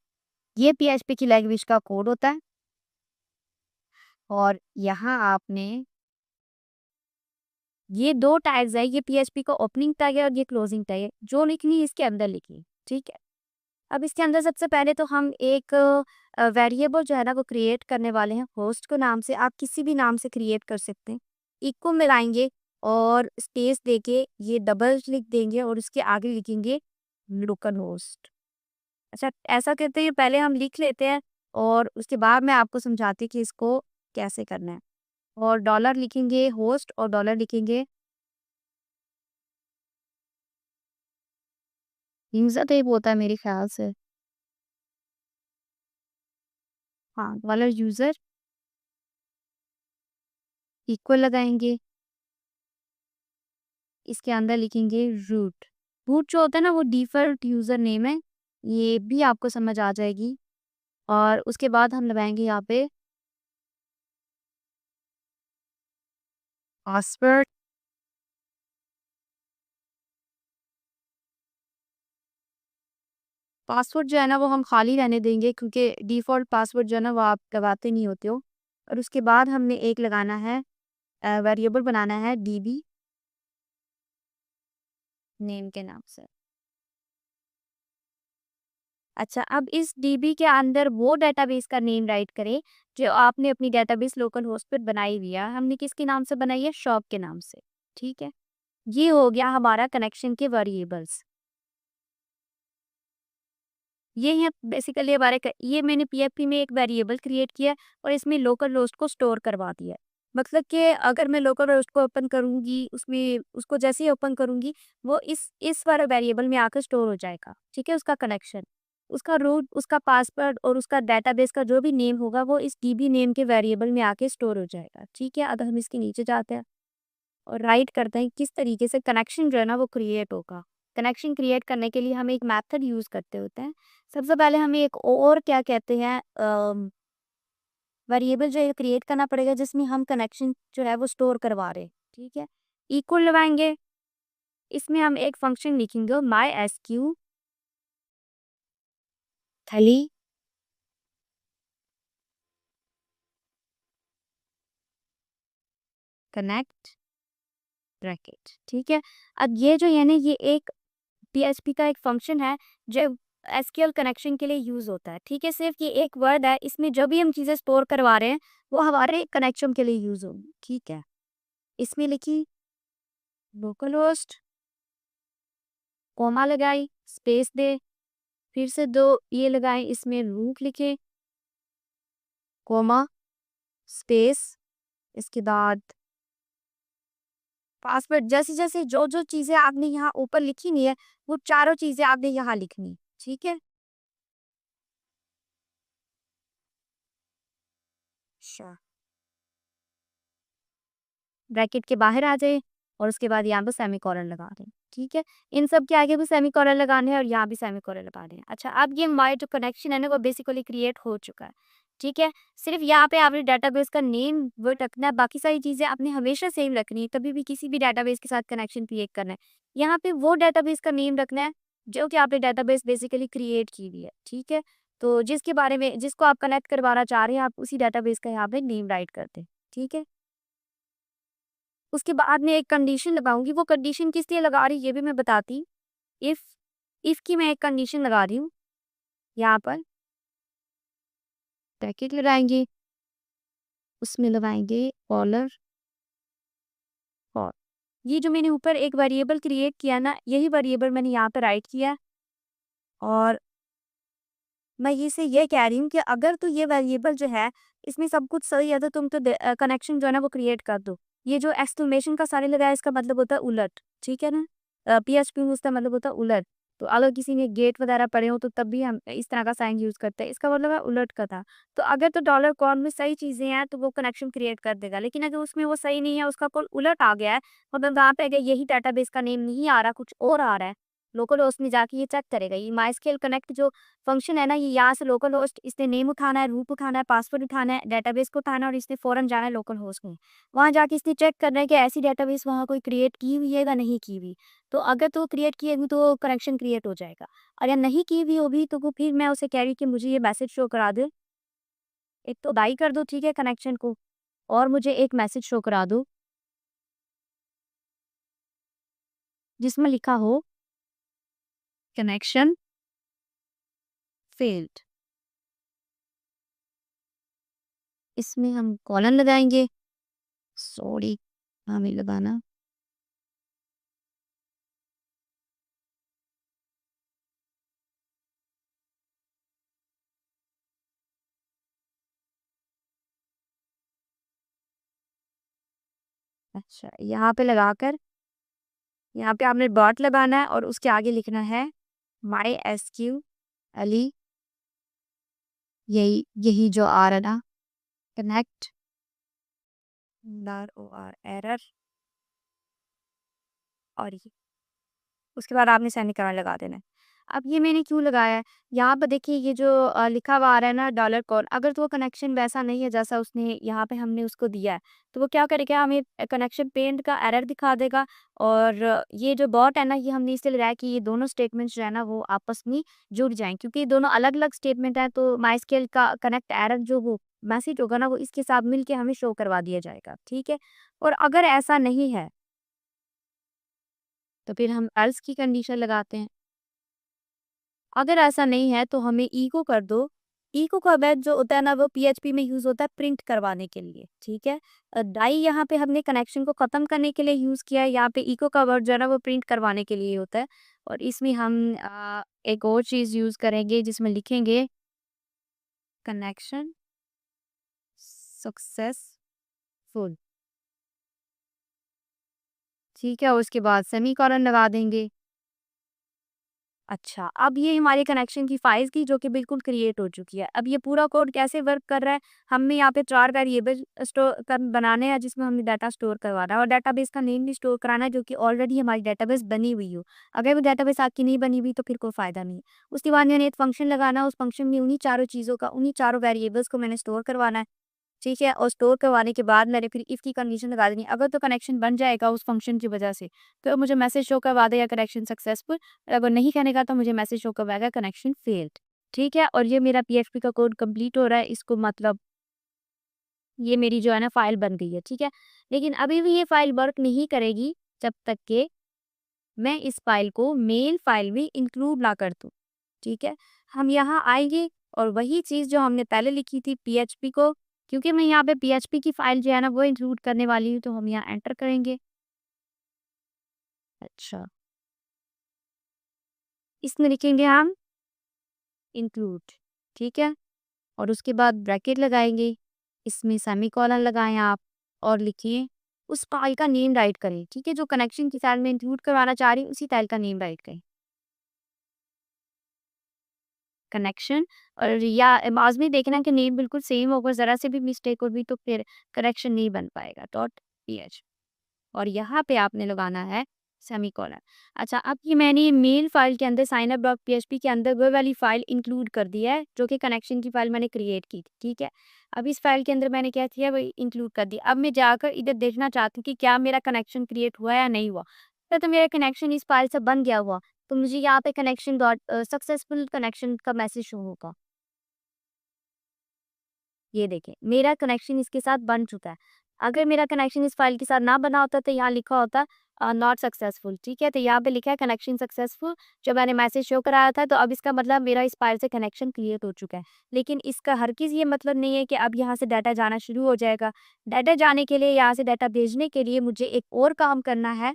ये पीएचपी की लैंग्वेज का कोड होता है। और यहाँ आपने ये 2 टैग्स है, ये पीएचपी का ओपनिंग टैग है और ये क्लोजिंग टैग है। जो लिखनी है इसके अंदर लिखिए, ठीक है? अब इसके अंदर सबसे पहले तो हम एक वेरिएबल जो है ना वो क्रिएट करने वाले हैं होस्ट को नाम से, आप किसी भी नाम से क्रिएट कर सकते हैं। इक्वल मिलाएँगे और स्पेस देके ये डबल लिख देंगे और उसके आगे लिखेंगे लोकल होस्ट। अच्छा, ऐसा करते हैं पहले हम लिख लेते हैं और उसके बाद मैं आपको समझाती हूँ कि इसको कैसे करना है। और डॉलर लिखेंगे होस्ट और डॉलर लिखेंगे यूज़र टाइप होता है मेरे ख़्याल से। हाँ, डॉलर यूज़र इक्वल लगाएँगे, इसके अंदर लिखेंगे रूट। रूट जो होता है ना वो डिफ़ॉल्ट यूज़र नेम है, ये भी आपको समझ आ जाएगी। और उसके बाद हम लगाएंगे यहाँ पे पासवर्ड। पासवर्ड जो है ना वो हम खाली रहने देंगे, क्योंकि डिफ़ॉल्ट पासवर्ड जो है ना वो आप दबाते नहीं होते हो। और उसके बाद हमने एक लगाना है, वेरिएबल बनाना है डीबी नेम के नाम से। अच्छा, अब इस डीबी के अंदर वो डेटाबेस का नेम राइट करें जो आपने अपनी डेटाबेस लोकल होस्ट पर बनाई हुई है। हमने किसके नाम से बनाई है? शॉप के नाम से। ठीक है, ये हो गया हमारा कनेक्शन के वेरिएबल्स। ये है बेसिकली हमारे ये मैंने पीएचपी में एक वेरिएबल क्रिएट किया है और इसमें लोकल होस्ट को स्टोर करवा दिया है। मतलब कि अगर मैं लोकल होस्ट को ओपन करूंगी, उसमें उसको जैसे ही ओपन करूंगी वो इस वाले वेरिएबल में आकर स्टोर हो जाएगा। ठीक है, उसका कनेक्शन, उसका रूट, उसका पासवर्ड और उसका डेटाबेस का जो भी नेम होगा वो इस डीबी नेम के वेरिएबल में आके स्टोर हो जाएगा। ठीक है, अब हम इसके नीचे जाते हैं और राइट करते हैं किस तरीके से कनेक्शन जो है ना वो क्रिएट होगा। कनेक्शन क्रिएट करने के लिए हम एक मेथड यूज़ करते होते हैं। सबसे पहले हमें एक और क्या कहते हैं, वेरिएबल जो है क्रिएट करना पड़ेगा जिसमें हम कनेक्शन जो है वो स्टोर करवा रहे हैं। ठीक है, इक्वल लगाएंगे, इसमें हम एक फंक्शन लिखेंगे माई एस क्यू थली कनेक्ट ब्रैकेट। ठीक है, अब ये जो है ना ये एक पीएचपी का एक फंक्शन है जो एसक्यूएल कनेक्शन के लिए यूज़ होता है। ठीक है, सिर्फ ये एक वर्ड है, इसमें जो भी हम चीज़ें स्टोर करवा रहे हैं वो हमारे कनेक्शन के लिए यूज़ होगी। ठीक है, इसमें लिखी लोकल होस्ट, कॉमा लगाई, स्पेस दे, फिर से दो ये लगाए, इसमें रूट लिखे, कॉमा, स्पेस, इसके बाद पासवर्ड। जैसे जैसे जो जो चीज़ें आपने यहाँ ऊपर लिखी नहीं है वो चारों चीज़ें आपने यहाँ लिखनी। ठीक है, अच्छा, ब्रैकेट के बाहर आ जाए और उसके बाद यहाँ पे सेमीकोलन लगा दें। ठीक है, इन सब के आगे भी सेमीकोलन लगाने हैं और यहाँ भी सेमीकोलन लगा दें। अच्छा, अब ये हमारा जो कनेक्शन है ना वो बेसिकली क्रिएट हो चुका है। ठीक है, सिर्फ यहाँ पे आपने डेटाबेस का नेम वो रखना है, बाकी सारी चीज़ें आपने हमेशा सेम रखनी है, कभी भी किसी भी डेटाबेस के साथ कनेक्शन क्रिएट करना है। यहाँ पे वो डेटाबेस का नेम रखना है जो कि आपने डेटाबेस बेसिकली क्रिएट की हुई है। ठीक है, तो जिसके बारे में जिसको आप कनेक्ट करवाना चाह रहे हैं आप उसी डेटाबेस का यहाँ पे नेम राइट कर दें। ठीक है, उसके बाद मैं एक कंडीशन लगाऊँगी, वो कंडीशन किस लिए लगा रही ये भी मैं बताती। इफ़ इफ़ की मैं एक कंडीशन लगा रही हूँ, यहाँ पर ब्रैकेट लगाएँगे, उसमें लगाएँगे $, और ये जो मैंने ऊपर एक वेरिएबल क्रिएट किया ना, यही वेरिएबल मैंने यहाँ पे राइट किया और मैं ये कह रही हूँ कि अगर तो ये वेरिएबल जो है, इसमें सब कुछ सही है तो तुम तो कनेक्शन जो है ना वो क्रिएट कर दो। ये जो एक्सक्लेमेशन का साइन लगाया है इसका मतलब होता है उलट, ठीक है ना? पीएचपी में उसका मतलब होता है उलट। तो अगर किसी ने गेट वगैरह पढ़े हो तो तब भी हम इस तरह का साइन यूज़ करते हैं। इसका मतलब है उलट का था। तो अगर तो डॉलर कॉन में सही चीज़ें हैं तो वो कनेक्शन क्रिएट कर देगा। लेकिन अगर उसमें वो सही नहीं है, उसका कोड उलट आ गया है, मतलब वहाँ पे अगर यही डेटाबेस का नेम नहीं आ रहा, कुछ और आ रहा है, लोकल होस्ट में जाके ये चेक करेगा। ये माइस्क्ल कनेक्ट जो फंक्शन है ना, ये यहाँ से लोकल होस्ट इसने नेम उठाना है, रूट उठाना है, पासवर्ड उठाना है, डेटाबेस को उठाना है और इसने फ़ौरन जाना है लोकल होस्ट में। वहाँ जाके इसने चेक करना है कि ऐसी डेटाबेस वहाँ कोई क्रिएट की हुई है या नहीं की हुई। तो अगर तो क्रिएट की होगी तो कनेक्शन क्रिएट हो जाएगा और या नहीं की हुई होगी तो वो फिर मैं उसे कह रही कि मुझे ये मैसेज शो करा दे। एक तो बाई कर दो, ठीक है, कनेक्शन को, और मुझे एक मैसेज शो करा दो जिसमें लिखा हो कनेक्शन फेल्ड। इसमें हम कॉलन लगाएंगे, सॉरी हमें लगाना। अच्छा, यहाँ पे लगाकर यहाँ पे आपने डॉट लगाना है और उसके आगे लिखना है माई एस क्यू एली, यही यही जो आ रहा है ना, कनेक्ट डॉट एरर, और ये उसके बाद आपने सेमीकोलन लगा देना है। अब ये मैंने क्यों लगाया है? यहाँ पे देखिए ये जो लिखा हुआ आ रहा है ना डॉलर कॉल, अगर तो वो कनेक्शन वैसा नहीं है जैसा उसने यहाँ पे हमने उसको दिया है, तो वो क्या करेगा हमें कनेक्शन पेंड का एरर दिखा देगा और ये जो बॉट है ना ये हमने इसलिए लगाया कि ये दोनों स्टेटमेंट्स जो है ना वो आपस में जुड़ जाएँ क्योंकि ये दोनों अलग-अलग स्टेटमेंट हैं तो माइस्क्ल का कनेक्ट एरर जो वो मैसेज होगा ना वो इसके साथ मिलके हमें शो करवा दिया जाएगा, ठीक है? और अगर ऐसा नहीं है, तो फिर हम एल्स की कंडीशन लगाते हैं। अगर ऐसा नहीं है तो हमें इको कर दो। इको का बैच जो होता है ना वो पीएचपी में यूज़ होता है प्रिंट करवाने के लिए, ठीक है? डाई यहाँ पे हमने कनेक्शन को ख़त्म करने के लिए यूज़ किया है, यहाँ पे इको का वर्ड जो है ना वो प्रिंट करवाने के लिए होता है और इसमें हम एक और चीज़ यूज़ करेंगे जिसमें लिखेंगे कनेक्शन सक्सेसफुल, ठीक है? और उसके बाद सेमीकोलन लगा देंगे। अच्छा, अब ये हमारे कनेक्शन की फाइल्स थी जो कि बिल्कुल क्रिएट हो चुकी है। अब ये पूरा कोड कैसे वर्क कर रहा है, हमें यहाँ पे 4 वेरिएबल स्टोर कर बनाने हैं जिसमें हमने डाटा स्टोर करवाना है और डाटाबेस का नेम भी स्टोर कराना है जो कि ऑलरेडी हमारी डाटाबेस बनी हुई हो। अगर वो डाटाबेस आपकी नहीं बनी हुई तो फिर कोई फ़ायदा नहीं है। उसके बाद मैंने एक फंक्शन लगाना है, उस फंक्शन में उन्हीं चारों चीज़ों का, उन्हीं चारों वेरिएबल्स को मैंने स्टोर करवाना है। ठीक है? और स्टोर करवाने के बाद मैंने फिर इफ की कंडीशन लगा देनी है। अगर तो कनेक्शन बन जाएगा उस फंक्शन की वजह से, तो मुझे मैसेज शो करवा देगा कनेक्शन सक्सेसफुल। अगर नहीं करेगा तो मुझे मैसेज शो करवाएगा कनेक्शन फेल्ड। ठीक है? और ये मेरा पीएचपी का कोड कंप्लीट हो रहा है। इसको मतलब ये मेरी जो है ना फाइल बन गई है। ठीक है? लेकिन अभी भी ये फाइल वर्क नहीं करेगी जब तक कि मैं इस फाइल को मेल फाइल में इंक्लूड ना कर दूँ। ठीक है? हम यहाँ आएँगे और वही चीज़ जो हमने पहले लिखी थी पीएचपी को, क्योंकि मैं यहाँ पे पीएचपी की फाइल जो है ना वो इंक्लूड करने वाली हूँ तो हम यहाँ एंटर करेंगे। अच्छा, इसमें लिखेंगे हम इंक्लूड, ठीक है? और उसके बाद ब्रैकेट लगाएँगे, इसमें सेमीकोलन लगाएँ आप और लिखिए उस फाइल का नेम राइट करें, ठीक है? जो कनेक्शन की फाइल में इंक्लूड करवाना चाह रही हूँ उसी फाइल का नेम राइट करें। कनेक्शन और या लाज़मी देखना कि नेम बिल्कुल सेम होगा, ज़रा से भी मिस्टेक होगी तो फिर करेक्शन नहीं बन पाएगा, डॉट पीएच और यहाँ पे आपने लगाना है सेमीकोलन। अच्छा, अब ये मैंने मेल फाइल के अंदर साइन अप डॉट पीएचपी के अंदर वो वाली फाइल इंक्लूड कर दी है, जो कि कनेक्शन की फाइल मैंने क्रिएट की थी, ठीक है? अब इस फाइल के अंदर मैंने क्या किया, वो इंक्लूड कर दिया। अब मैं जाकर इधर देखना चाहती हूँ कि क्या मेरा कनेक्शन क्रिएट हुआ या नहीं हुआ। तो मेरा कनेक्शन इस फाइल से बन गया हुआ, तो मुझे यहाँ पे कनेक्शन डॉट सक्सेसफुल कनेक्शन का मैसेज शो होगा। ये देखें, मेरा कनेक्शन इसके साथ बन चुका है। अगर मेरा कनेक्शन इस फाइल के साथ ना बना होता तो यहाँ लिखा होता नॉट सक्सेसफुल, ठीक है? तो यहाँ पे लिखा है कनेक्शन सक्सेसफुल, जो मैंने मैसेज शो कराया था, तो अब इसका मतलब मेरा इस फाइल से कनेक्शन क्रिएट हो चुका है। लेकिन इसका हरगिज़ ये मतलब नहीं है कि अब यहाँ से डाटा जाना शुरू हो जाएगा। डाटा जाने के लिए, यहाँ से डाटा भेजने के लिए मुझे एक और काम करना है,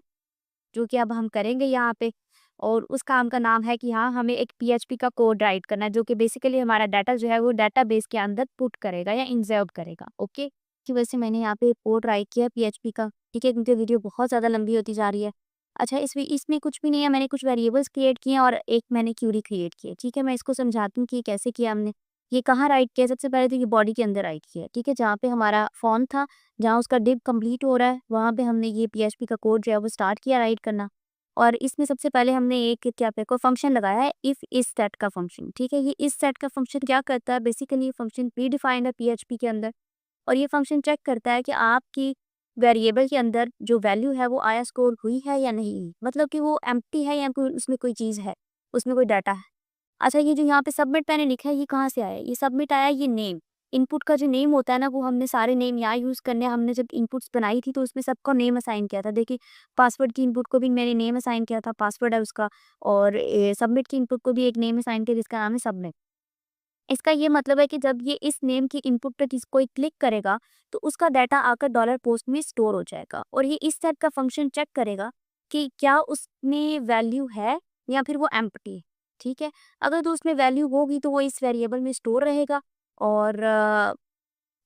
जो कि अब हम करेंगे यहाँ पे और उस काम का नाम है कि हाँ, हमें एक पीएचपी का कोड राइट करना है, जो कि बेसिकली हमारा डाटा जो है वो डाटाबेस के अंदर पुट करेगा या इंसर्ट करेगा, ओके? की वजह से मैंने यहाँ पे कोड राइट किया पीएचपी का, ठीक है? क्योंकि वीडियो बहुत ज़्यादा लंबी होती जा रही है। अच्छा, इसमें कुछ भी नहीं है, मैंने कुछ वेरिएबल्स क्रिएट किए हैं और एक मैंने क्यूरी क्रिएट की है, ठीक है? मैं इसको समझाती हूँ कि ये कैसे किया हमने। ये कहाँ राइट किया? सबसे पहले तो ये बॉडी के अंदर राइट किया है, ठीक है? जहाँ पे हमारा फ़ॉन्ट था, जहाँ उसका डिव कंप्लीट हो रहा है, वहाँ पे हमने ये पीएचपी का कोड जो है वो स्टार्ट किया राइट करना। और इसमें सबसे पहले हमने एक क्या पे को फंक्शन लगाया है इफ इस सेट का फंक्शन, ठीक है? ये इस सेट का फंक्शन क्या करता है, बेसिकली ये फंक्शन प्री डिफाइंड है पीएचपी के अंदर और ये फंक्शन चेक करता है कि आपकी वेरिएबल के अंदर जो वैल्यू है वो आया स्टोर हुई है या नहीं हुई, मतलब कि वो एम्प्टी है या कोई उसमें कोई चीज़ है, उसमें कोई डाटा है। अच्छा, ये जो यहाँ पे सबमिट मैंने लिखा है ये कहाँ से आया है? ये सबमिट आया है ये नेम। इनपुट का जो नेम होता है ना वो हमने सारे नेम यहाँ यूज़ करने हैं। हमने जब इनपुट्स बनाई थी तो उसमें सबको नेम असाइन किया था। देखिए, पासवर्ड की इनपुट को भी मैंने नेम असाइन किया था, पासवर्ड है उसका और सबमिट की इनपुट को भी एक नेम असाइन किया जिसका नाम है सबमिट। इसका ये मतलब है कि जब ये इस नेम की इनपुट पे कोई क्लिक करेगा तो उसका डाटा आकर डॉलर पोस्ट में स्टोर हो जाएगा और ये इस टाइप का फंक्शन चेक करेगा कि क्या उसमें वैल्यू है या फिर वो एम्प्टी है, ठीक है? अगर तो उसमें वैल्यू होगी तो वो इस वेरिएबल में स्टोर रहेगा और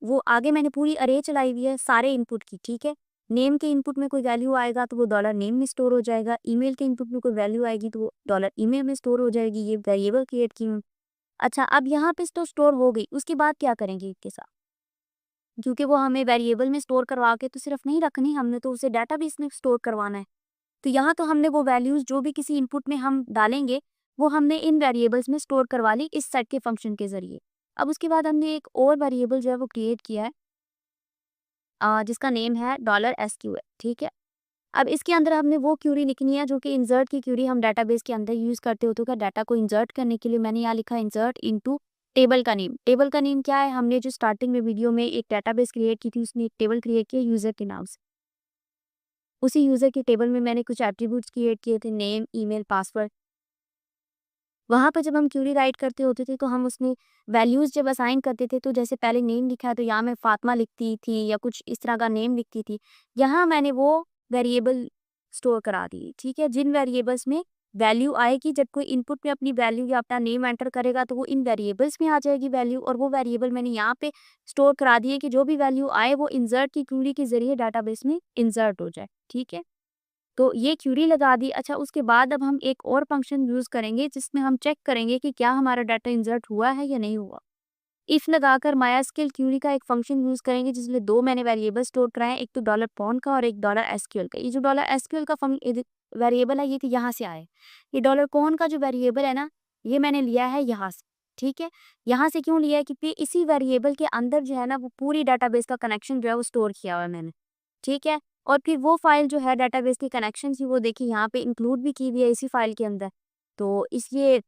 वो आगे मैंने पूरी अरे चलाई हुई है सारे इनपुट की, ठीक है? नेम के इनपुट में कोई वैल्यू आएगा तो वो डॉलर नेम में स्टोर हो जाएगा, ईमेल के इनपुट में कोई वैल्यू आएगी तो वो डॉलर ईमेल में स्टोर हो जाएगी, ये वेरिएबल क्रिएट की हूँ। अच्छा, अब यहाँ पे तो स्टोर हो गई, उसके बाद क्या करेंगे इसके साथ? क्योंकि वो हमें वेरिएबल में स्टोर करवा के तो सिर्फ नहीं रखनी, हमने तो उसे डाटाबेस में स्टोर करवाना है। तो यहाँ तो हमने वो वैल्यूज़ जो भी किसी इनपुट में हम डालेंगे, वो हमने इन वेरिएबल्स में स्टोर करवा ली इस सेट के फंक्शन के ज़रिए। अब उसके बाद हमने एक और वेरिएबल जो है वो क्रिएट किया है जिसका नेम है $SQL, ठीक है? अब इसके अंदर हमने वो क्यूरी लिखनी है जो कि इंसर्ट की क्यूरी हम डेटाबेस के अंदर यूज़ करते होते हैं। डाटा को इंसर्ट करने के लिए मैंने यहाँ लिखा इंसर्ट इनटू टेबल का नेम। टेबल का नेम क्या है? हमने जो स्टार्टिंग में वीडियो में एक डेटाबेस क्रिएट की थी, उसमें एक टेबल क्रिएट किया यूज़र के नाम से। उसी यूज़र के टेबल में मैंने कुछ एट्रीब्यूट्स क्रिएट किए थे, नेम, ईमेल, पासवर्ड। वहाँ पे जब हम क्यूरी राइट करते होते थे तो हम उसमें वैल्यूज़ जब असाइन करते थे, तो जैसे पहले नेम लिखा है तो यहाँ मैं फातिमा लिखती थी या कुछ इस तरह का नेम लिखती थी। यहाँ मैंने वो वेरिएबल स्टोर करा दी, ठीक है? जिन वेरिएबल्स में वैल्यू आएगी, जब कोई इनपुट में अपनी वैल्यू या अपना नेम एंटर करेगा तो वो इन वेरिएबल्स में आ जाएगी वैल्यू, और वो वेरिएबल मैंने यहाँ पे स्टोर करा दी है कि जो भी वैल्यू आए वो इंसर्ट की क्यूरी के ज़रिए डाटाबेस में इंसर्ट हो जाए, ठीक है? तो ये क्यूरी लगा दी। अच्छा, उसके बाद अब हम एक और फंक्शन यूज़ करेंगे जिसमें हम चेक करेंगे कि क्या हमारा डाटा इंसर्ट हुआ है या नहीं हुआ। इफ लगाकर मायास्किल क्यूरी का एक फंक्शन यूज़ करेंगे जिसमें 2 मैंने वेरिएबल स्टोर कराए हैं, एक तो $पॉन का और एक $SQL का। ये जो $SQL का वेरिएबल है, ये तो यहाँ से आया है। ये $पॉन का जो वेरिएबल है ना, ये मैंने लिया है यहाँ से, ठीक है? यहाँ से क्यों लिया है? क्योंकि इसी वेरिएबल के अंदर जो है ना, वो पूरी डाटाबेस का कनेक्शन जो है वो स्टोर किया हुआ है मैंने, ठीक है? और फिर वो फाइल जो है डाटाबेस की कनेक्शन थी, वो देखिए यहाँ पे इंक्लूड भी की हुई है इसी फाइल के अंदर। तो इसलिए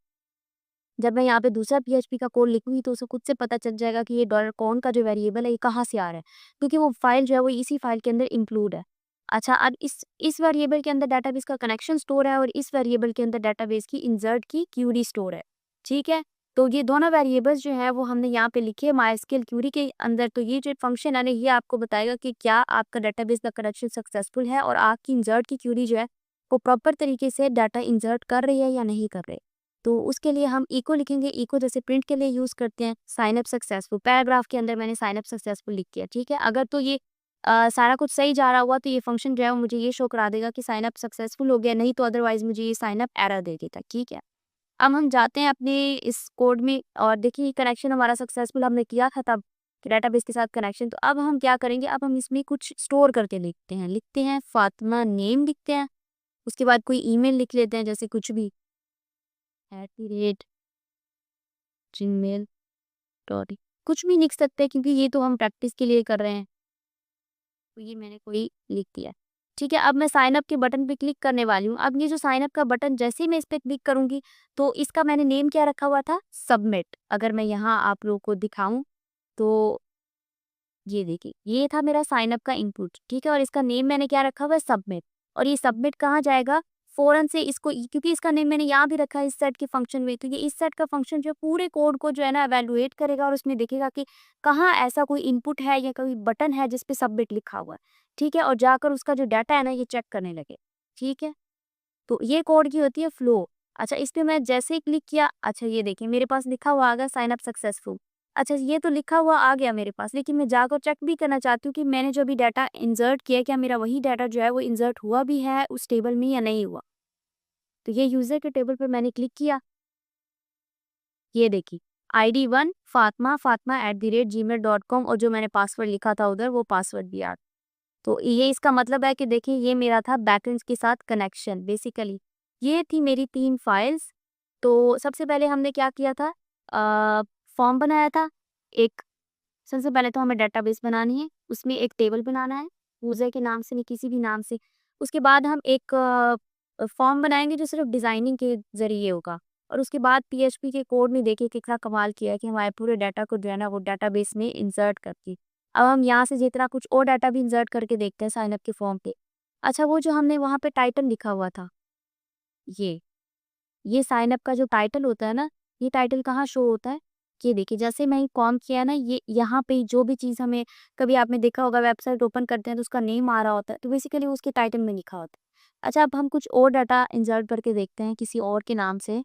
जब मैं यहाँ पे दूसरा पीएचपी का कोड लिखूँगी तो उसे खुद से पता चल जाएगा कि ये $कौन का जो वेरिएबल है ये कहाँ से आ रहा है, क्योंकि वो फाइल जो है वो इसी फाइल के अंदर इंक्लूड है। अच्छा, अब इस वेरिएबल के अंदर डाटाबेस का कनेक्शन स्टोर है और इस वेरिएबल के अंदर डाटाबेस की इंसर्ट की क्यूरी स्टोर है, ठीक है? तो ये दोनों वेरिएबल्स जो हैं वो हमने यहाँ पे लिखे मायस्किल क्यूरी के अंदर। तो ये जो फंक्शन है ना, ये आपको बताएगा कि क्या आपका डाटाबेस का कनेक्शन सक्सेसफुल है और आपकी इंसर्ट की क्यूरी जो है वो प्रॉपर तरीके से डाटा इंसर्ट कर रही है या नहीं कर रही। तो उसके लिए हम इको लिखेंगे। इको जैसे प्रिंट के लिए यूज़ करते हैं। साइन अप सक्सेसफुल, पैराग्राफ के अंदर मैंने साइन अप सक्सेसफुल लिख दिया, ठीक है? अगर तो ये सारा कुछ सही जा रहा हुआ तो ये फंक्शन जो है वो मुझे ये शो करा देगा कि साइन अप सक्सेसफुल हो गया, नहीं तो अदरवाइज़ मुझे ये साइन अप एरर दे देता, ठीक है? अब हम जाते हैं अपने इस कोड में और देखिए कनेक्शन हमारा सक्सेसफुल हमने किया था तब, डेटाबेस के साथ कनेक्शन। तो अब हम क्या करेंगे, अब हम इसमें कुछ स्टोर करके लिखते हैं फातिमा नेम लिखते हैं, उसके बाद कोई ईमेल लिख लेते हैं, जैसे कुछ भी @gmail डॉट कुछ भी लिख सकते हैं, क्योंकि ये तो हम प्रैक्टिस के लिए कर रहे हैं। तो ये मैंने कोई लिख दिया, ठीक है? अब मैं साइन अप के बटन पे क्लिक करने वाली हूँ। अब ये जो साइन अप का बटन, जैसे ही मैं इस पे क्लिक करूँगी तो इसका मैंने नेम क्या रखा हुआ था, सबमिट। अगर मैं यहाँ आप लोगों को दिखाऊँ तो ये देखिए, ये था मेरा साइन अप का इनपुट, ठीक है? और इसका नेम मैंने क्या रखा हुआ है, सबमिट। और ये सबमिट कहाँ जाएगा, फ़ौरन से इसको क्योंकि इसका नेम मैंने यहाँ भी रखा है इस सेट के फंक्शन में, तो ये इस सेट का फंक्शन जो पूरे कोड को जो है ना इवैल्यूएट करेगा और उसमें देखेगा कि कहाँ ऐसा कोई इनपुट है या कोई बटन है जिस पे सबमिट लिखा हुआ है, ठीक है? और जाकर उसका जो डाटा है ना ये चेक करने लगे, ठीक है? तो ये कोड की होती है फ्लो। अच्छा, इस पे मैं जैसे ही क्लिक किया, अच्छा ये देखिए मेरे पास लिखा हुआ आ गया साइन अप सक्सेसफुल। अच्छा, ये तो लिखा हुआ आ गया मेरे पास, लेकिन मैं जाकर चेक भी करना चाहती हूँ कि मैंने जो अभी डाटा इंसर्ट किया, क्या मेरा वही डाटा जो है वो इंसर्ट हुआ भी है उस टेबल में या नहीं हुआ। तो ये यूज़र के टेबल पर मैंने क्लिक किया, ये देखिए ID 1 fatma@gmail.com और जो मैंने पासवर्ड लिखा था उधर वो पासवर्ड भी आ। तो ये इसका मतलब है कि देखिए ये मेरा था बैकएंड्स के साथ कनेक्शन बेसिकली। ये थी मेरी 3 फाइल्स। तो सबसे पहले हमने क्या किया था, फॉर्म बनाया था एक। सबसे पहले तो हमें डेटाबेस बनानी है, उसमें एक टेबल बनाना है, यूज़र के नाम से नहीं किसी भी नाम से। उसके बाद हम एक फॉर्म बनाएँगे जो सिर्फ़ डिज़ाइनिंग के ज़रिए होगा, और उसके बाद पीएचपी के कोड में देखिए कितना कमाल किया है कि हमारे पूरे डाटा को जो है ना वो डेटाबेस में इंसर्ट करती। अब हम यहाँ से जितना कुछ और डाटा भी इंसर्ट करके देखते हैं साइन अप के फॉर्म पे। अच्छा, वो जो हमने वहाँ पे टाइटल लिखा हुआ था, ये ये साइन अप का जो टाइटल होता है ना, ये टाइटल कहाँ शो होता है? ये देखिए जैसे मैं कॉम किया ना, ये यहाँ पे जो भी चीज़ हमें, कभी आपने देखा होगा वेबसाइट ओपन करते हैं तो उसका नेम आ रहा होता है, तो बेसिकली उसके टाइटल में लिखा होता है। अच्छा, अब हम कुछ और डाटा इंसर्ट करके देखते हैं किसी और के नाम से।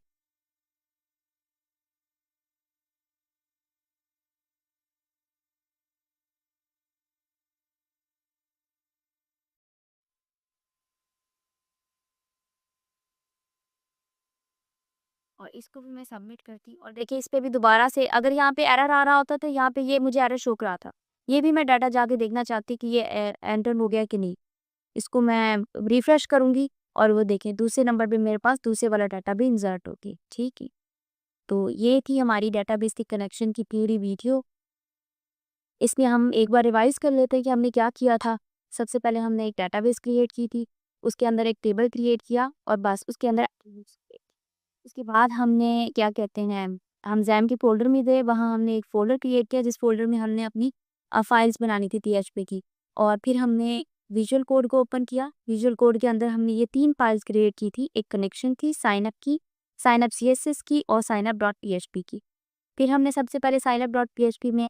और इसको भी मैं सबमिट करती और देखिए इस पे भी दोबारा से अगर यहाँ पे एरर आ रहा होता तो यहाँ पे ये मुझे एरर शो करा था। ये भी मैं डाटा जाके देखना चाहती कि ये एंटर हो गया कि नहीं। इसको मैं रिफ्रेश करूँगी और वो देखें दूसरे नंबर पे मेरे पास दूसरे वाला डाटा भी इंसर्ट हो गया, ठीक है। तो ये थी हमारी डेटाबेस की कनेक्शन की पूरी वीडियो। इसमें हम एक बार रिवाइज़ कर लेते हैं कि हमने क्या किया था। सबसे पहले हमने एक डेटाबेस क्रिएट की थी, उसके अंदर एक टेबल क्रिएट किया और बस उसके अंदर एट्रीब्यूट्स क्रिएट। उसके बाद हमने क्या कहते हैं, हम ज़ैम के फ़ोल्डर में गए, वहाँ हमने एक फ़ोल्डर क्रिएट किया जिस फ़ोल्डर में हमने अपनी फ़ाइल्स बनानी थी पीएचपी की। और फिर हमने विजुअल कोड को ओपन किया। विजुअल कोड के अंदर हमने ये 3 फाइल्स क्रिएट की थी, एक कनेक्शन की, साइनअप की, साइनअप सीएसएस की और साइनअप.पीएचपी की। फिर हमने सबसे पहले साइनअप.पीएचपी में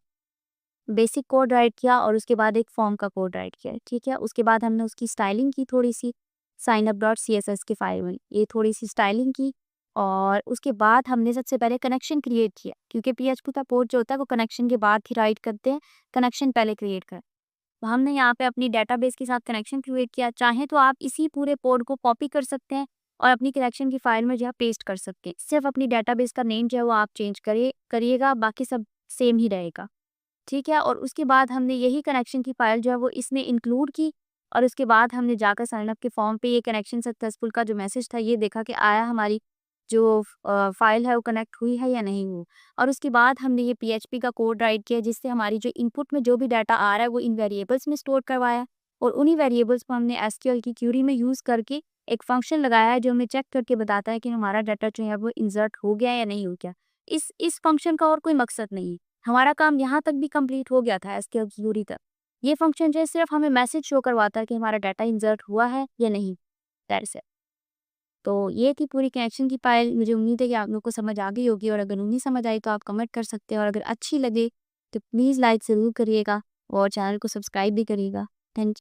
बेसिक कोड राइट किया और उसके बाद एक फॉर्म का कोड राइट किया, ठीक है। उसके बाद हमने उसकी स्टाइलिंग की थोड़ी-सी साइनअप.सीएसएस की फाइल में, ये थोड़ी-सी स्टाइलिंग की और उसके बाद हमने सबसे पहले कनेक्शन क्रिएट किया क्योंकि पीएचपी का कोड जो होता है वो कनेक्शन के बाद ही राइट करते हैं, कनेक्शन पहले क्रिएट करें। तो हमने यहाँ पे अपनी डेटाबेस के साथ कनेक्शन क्रिएट किया। चाहें तो आप इसी पूरे कोड को कॉपी कर सकते हैं और अपनी कनेक्शन की फाइल में जो है पेस्ट कर सकते हैं। सिर्फ अपनी डेटाबेस का नेम जो है वो आप चेंज करिएगा, बाकी सब सेम ही रहेगा। ठीक है, और उसके बाद हमने यही कनेक्शन की फ़ाइल जो है वो इसमें इंक्लूड की और उसके बाद हमने जाकर साइन अप के फॉर्म पे ये कनेक्शन सक्सेसफुल का जो मैसेज था ये देखा कि आया, हमारी जो फ़ाइल है वो कनेक्ट हुई है या नहीं हुई। और उसके बाद हमने ये पीएचपी का कोड राइट किया जिससे हमारी जो इनपुट में जो भी डाटा आ रहा है वो इन वेरिएबल्स में स्टोर करवाया और उन्हीं वेरिएबल्स को हमने एसक्यूएल की क्यूरी में यूज़ करके एक फंक्शन लगाया है जो हमें चेक करके बताता है कि हमारा डाटा जो है वो इंसर्ट हो गया या नहीं हो गया। इस फंक्शन का और कोई मकसद नहीं है। हमारा काम यहाँ तक भी कंप्लीट हो गया था एसक्यूएल की क्यूरी तक। ये फंक्शन जो है सिर्फ हमें मैसेज शो करवाता है कि हमारा डाटा इंसर्ट हुआ है या नहीं, दैट्स इट। तो ये थी पूरी कनेक्शन की फाइल। मुझे उम्मीद है कि आप लोग को समझ आ गई होगी और अगर नहीं समझ आई तो आप कमेंट कर सकते हैं और अगर अच्छी लगे तो प्लीज़ लाइक ज़रूर करिएगा और चैनल को सब्सक्राइब भी करिएगा। थैंक